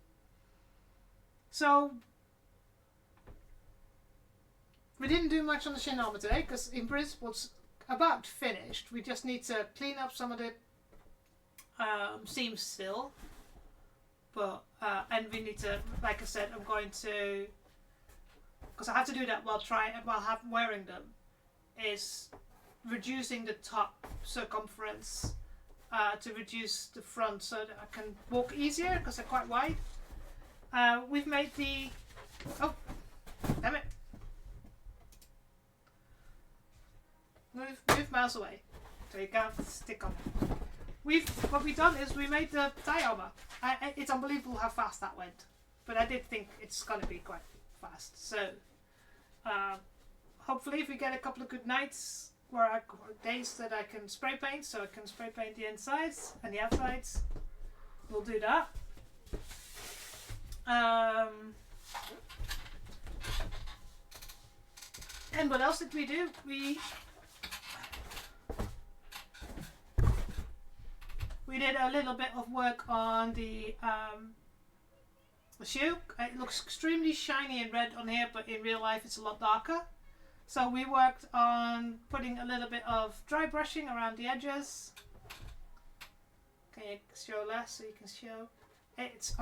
So, we didn't do much on the shin armor today, because in principle it's about finished. We just need to clean up some of the seams still. But, and we need to, like I said, I'm going to, because I have to do that while wearing them, is reducing the top circumference to reduce the front so that I can walk easier because they're quite wide. We've made the, oh, damn it. Move mouse away so you can't stick on it. What we've done is we made the thigh armor. It's unbelievable how fast that went, but I did think it's gonna be quite fast. So hopefully if we get a couple of good nights or days that I can spray paint, so I can spray paint the insides and the outsides, we'll do that. And what else did we do? We did a little bit of work on the shoe. It looks extremely shiny and red on here, but in real life it's a lot darker. So we worked on putting a little bit of dry brushing around the edges. Can you show less so you can show? It's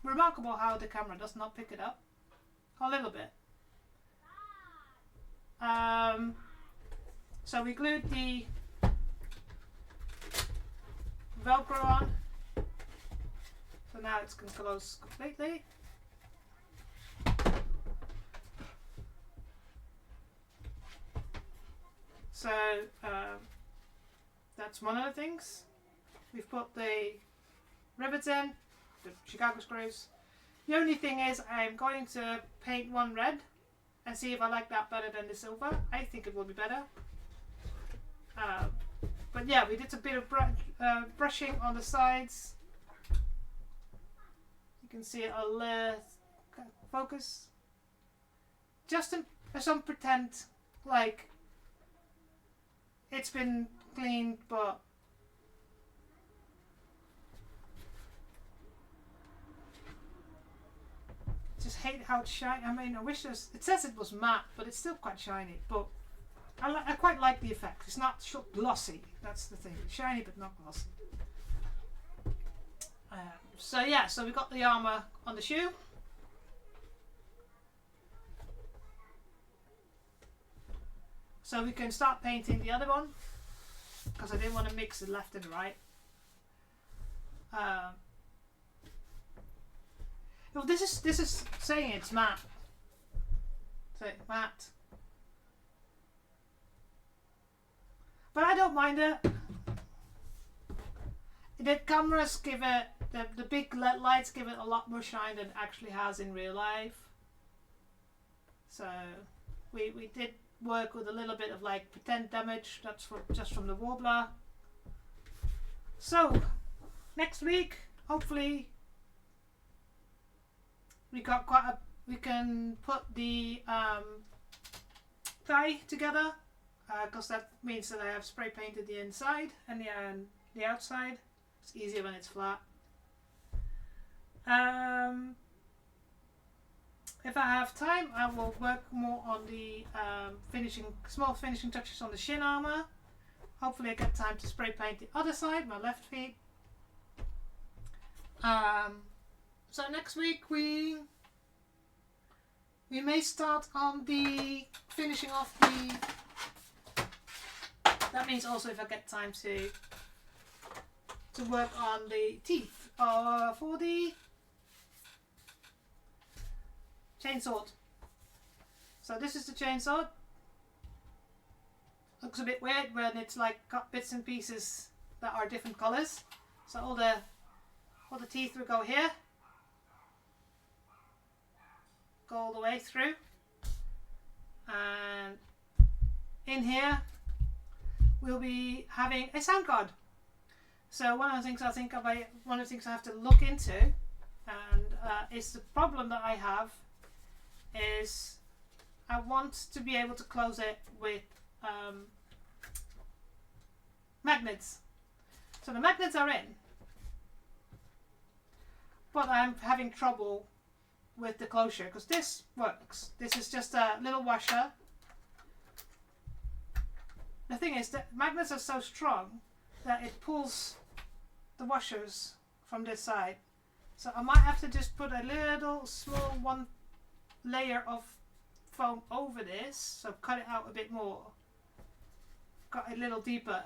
remarkable how the camera does not pick it up. A little bit. So we glued the Velcro on, so now it's going to close completely. So that's one of the things. We've put the rivets in, the Chicago screws. The only thing is I'm going to paint one red and see if I like that better than the silver. I think it will be better. But yeah, we did a bit of brushing on the sides. You can see it, I'll focus. Just some pretend like it's been cleaned, but just hate how it's shiny. I mean, I wish it says it was matte, but it's still quite shiny. But I quite like the effect. It's not glossy. That's the thing. It's shiny but not glossy. So yeah, so we got the armor on the shoe. So we can start painting the other one, because I didn't want to mix the left and the right. Well, this is saying it's matte. So matte. But I don't mind it. The cameras give it, the big LED lights give it a lot more shine than it actually has in real life. So we did work with a little bit of like pretend damage. That's just from the Warbler. So next week, hopefully, we can put the thigh together. Because that means that I have spray painted the inside and the outside. It's easier when it's flat. If I have time, I will work more on the small finishing touches on the shin armor. Hopefully I get time to spray paint the other side, my left feet. So next week we may start on the finishing off the. That means also if I get time to work on the teeth for the chainsaw. So this is the chainsaw. Looks a bit weird when it's like cut bits and pieces that are different colors. So all the teeth will go here, go all the way through, and in here we'll be having a sound card. So one of the things I think one of the things I have to look into, and is the problem that I have, is I want to be able to close it with magnets. So the magnets are in, but I'm having trouble with the closure because this works. This is just a little washer. The thing is that magnets are so strong that it pulls the washers from this side. So I might have to just put a little small one layer of foam over this, so cut it out a bit more, cut it a little deeper,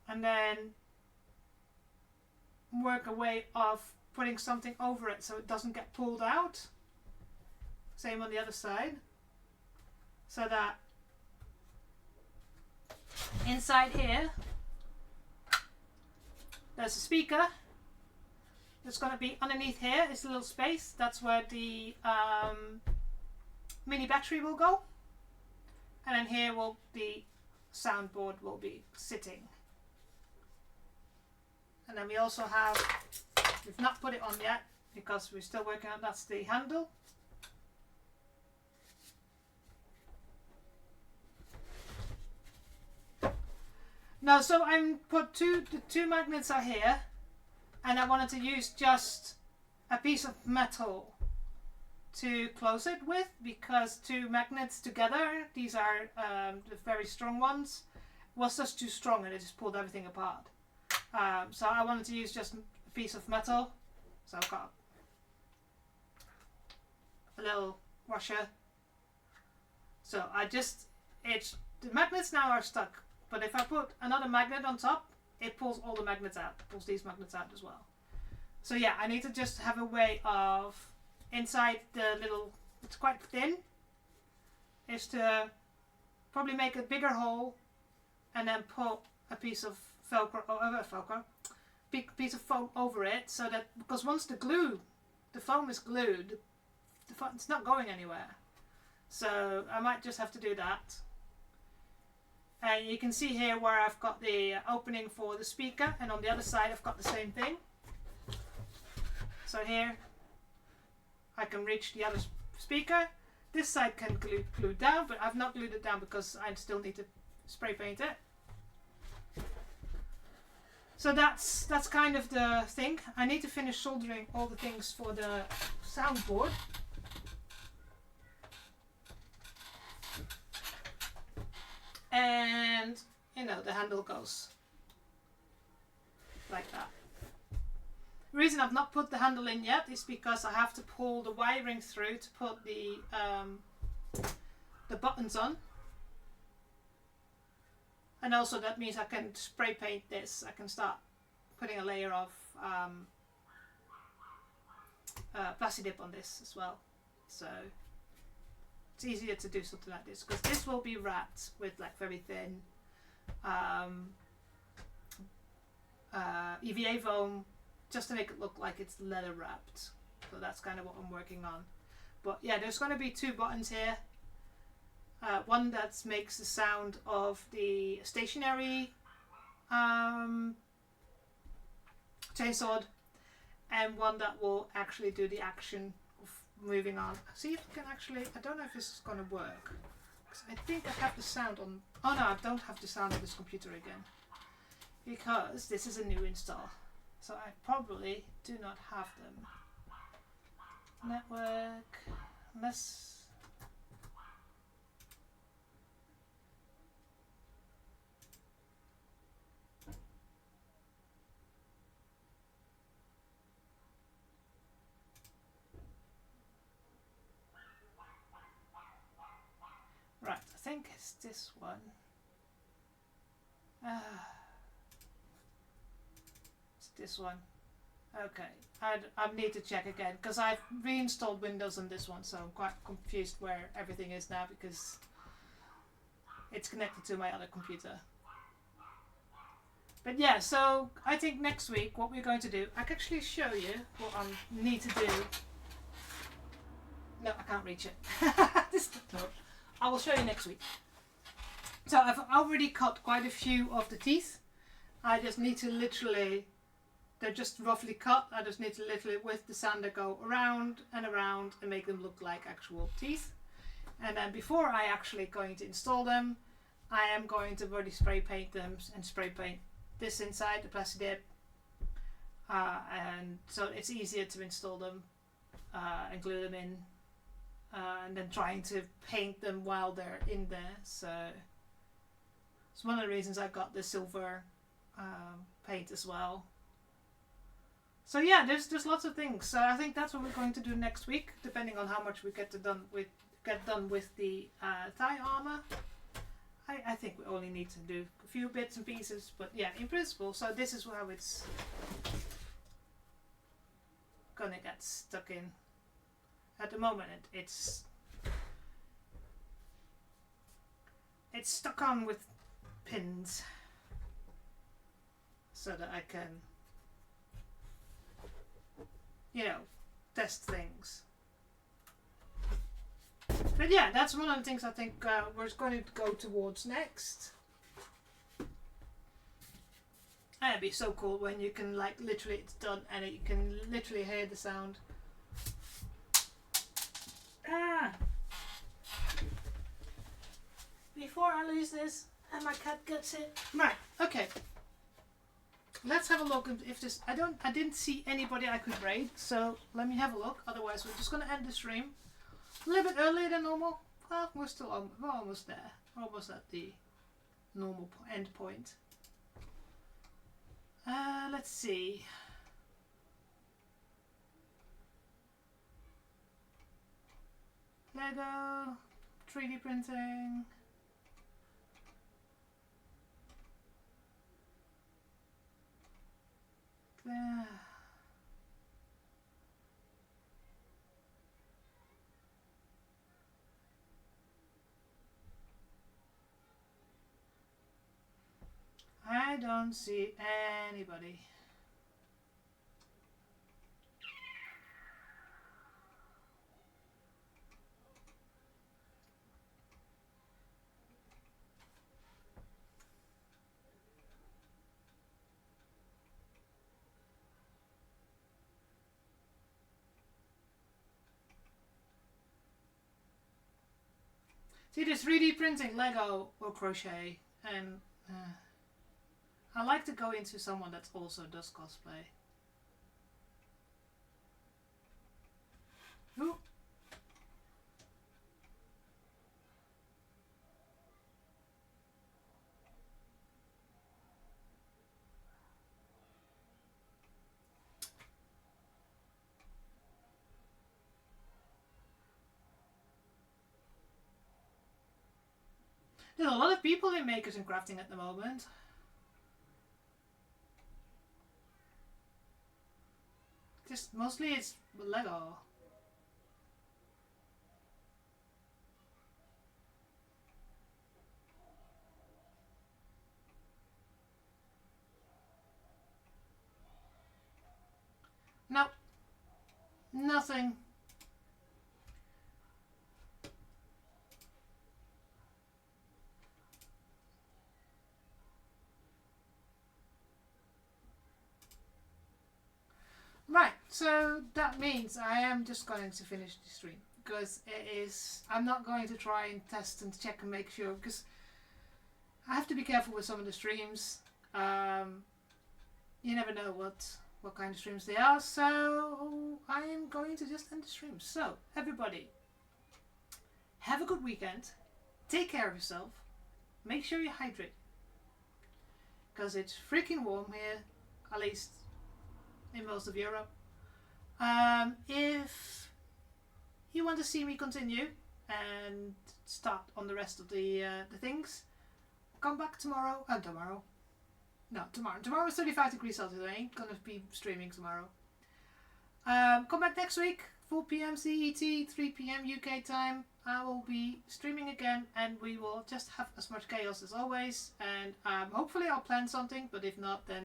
and then work a way of putting something over it so it doesn't get pulled out. Same on the other side, so that inside here there's a speaker. It's going to be underneath here is a little space. That's where the mini battery will go, and then here will the soundboard will be sitting. And then we also have, we've not put it on yet because we're still working on, that's the handle. No, so I'm put the two magnets are here, and I wanted to use just a piece of metal to close it with, because two magnets together, these are the very strong ones, was just too strong and it just pulled everything apart. So I wanted to use just a piece of metal, so I've got a little washer. So the magnets now are stuck, but if I put another magnet on top, it pulls all the magnets out, pulls these magnets out as well. So yeah, I need to just have a way of, inside the little, it's quite thin, is to probably make a bigger hole and then put a piece of piece of foam over it, so that, because once the foam is glued, it's not going anywhere. So I might just have to do that. And you can see here where I've got the opening for the speaker, and on the other side I've got the same thing. So here I can reach the other speaker. This side can glue down, but I've not glued it down because I still need to spray paint it. So that's kind of the thing. I need to finish soldering all the things for the soundboard. And you know, the handle goes like that. The reason I've not put the handle in yet is because I have to pull the wiring through to put the buttons on, and also that means I can spray paint this. I can start putting a layer of Plastidip on this as well, so it's easier to do something like this, because this will be wrapped with like very thin EVA foam, just to make it look like it's leather wrapped. So that's kind of what I'm working on. But yeah, there's going to be two buttons here. One that makes the sound of the stationary chainsaw, and one that will actually do the action of moving on. See if I can actually, I don't know if this is going to work, because I think I have the sound on, oh no, I don't have the sound on this computer again, because this is a new install, so I probably do not have them. Network, unless, right, I think it's this one. It's this one. Okay, I need to check again, because I've reinstalled Windows on this one, so I'm quite confused where everything is now, because it's connected to my other computer. But yeah, so I think next week what we're going to do, I can actually show you what I need to do. No, I can't reach it. This, no. I will show you next week. So I've already cut quite a few of the teeth. I just need to literally, they're just roughly cut. I just need to literally with the sander go around and around and make them look like actual teeth. And then before I actually going to install them, I am going to already spray paint them and spray paint this inside the plastic dip. And so it's easier to install them and glue them in. And then trying to paint them while they're in there. So it's one of the reasons I got the silver paint as well. So yeah, there's lots of things. So I think that's what we're going to do next week, depending on how much we get done with the thigh armor. I think we only need to do a few bits and pieces, but yeah, in principle. So this is how it's gonna get stuck in. At the moment, it's stuck on with pins, so that I can, you know, test things. But yeah, that's one of the things I think we're going to go towards next. And it'd be so cool when you can, like, literally it's done and you can literally hear the sound. Before I lose this and my cat gets it. Right, okay. Let's have a look if this, I didn't see anybody I could raid, so let me have a look. Otherwise we're just gonna end the stream a little bit earlier than normal. Well, we're almost there. We're almost at the normal end point. Let's see. Lego, 3D printing. There. I don't see anybody. See, there's 3D printing, Lego, or crochet, and I like to go into someone that also does cosplay. Ooh. There's a lot of people in makers and crafting at the moment. Just mostly it's Lego. Nope. Nothing. Right, so that means I am just going to finish the stream because I'm not going to try and test and check and make sure because I have to be careful with some of the streams. You never know what kind of streams they are, so I am going to just end the stream. So everybody, have a good weekend, take care of yourself, make sure you hydrate because it's freaking warm here, at least in most of Europe. If you want to see me continue and start on the rest of the things, come back tomorrow. Tomorrow is 35 degrees Celsius. I ain't gonna be streaming tomorrow. Come back next week, 4 PM CET, 3 PM UK time. I will be streaming again and we will just have as much chaos as always, and hopefully I'll plan something, but if not then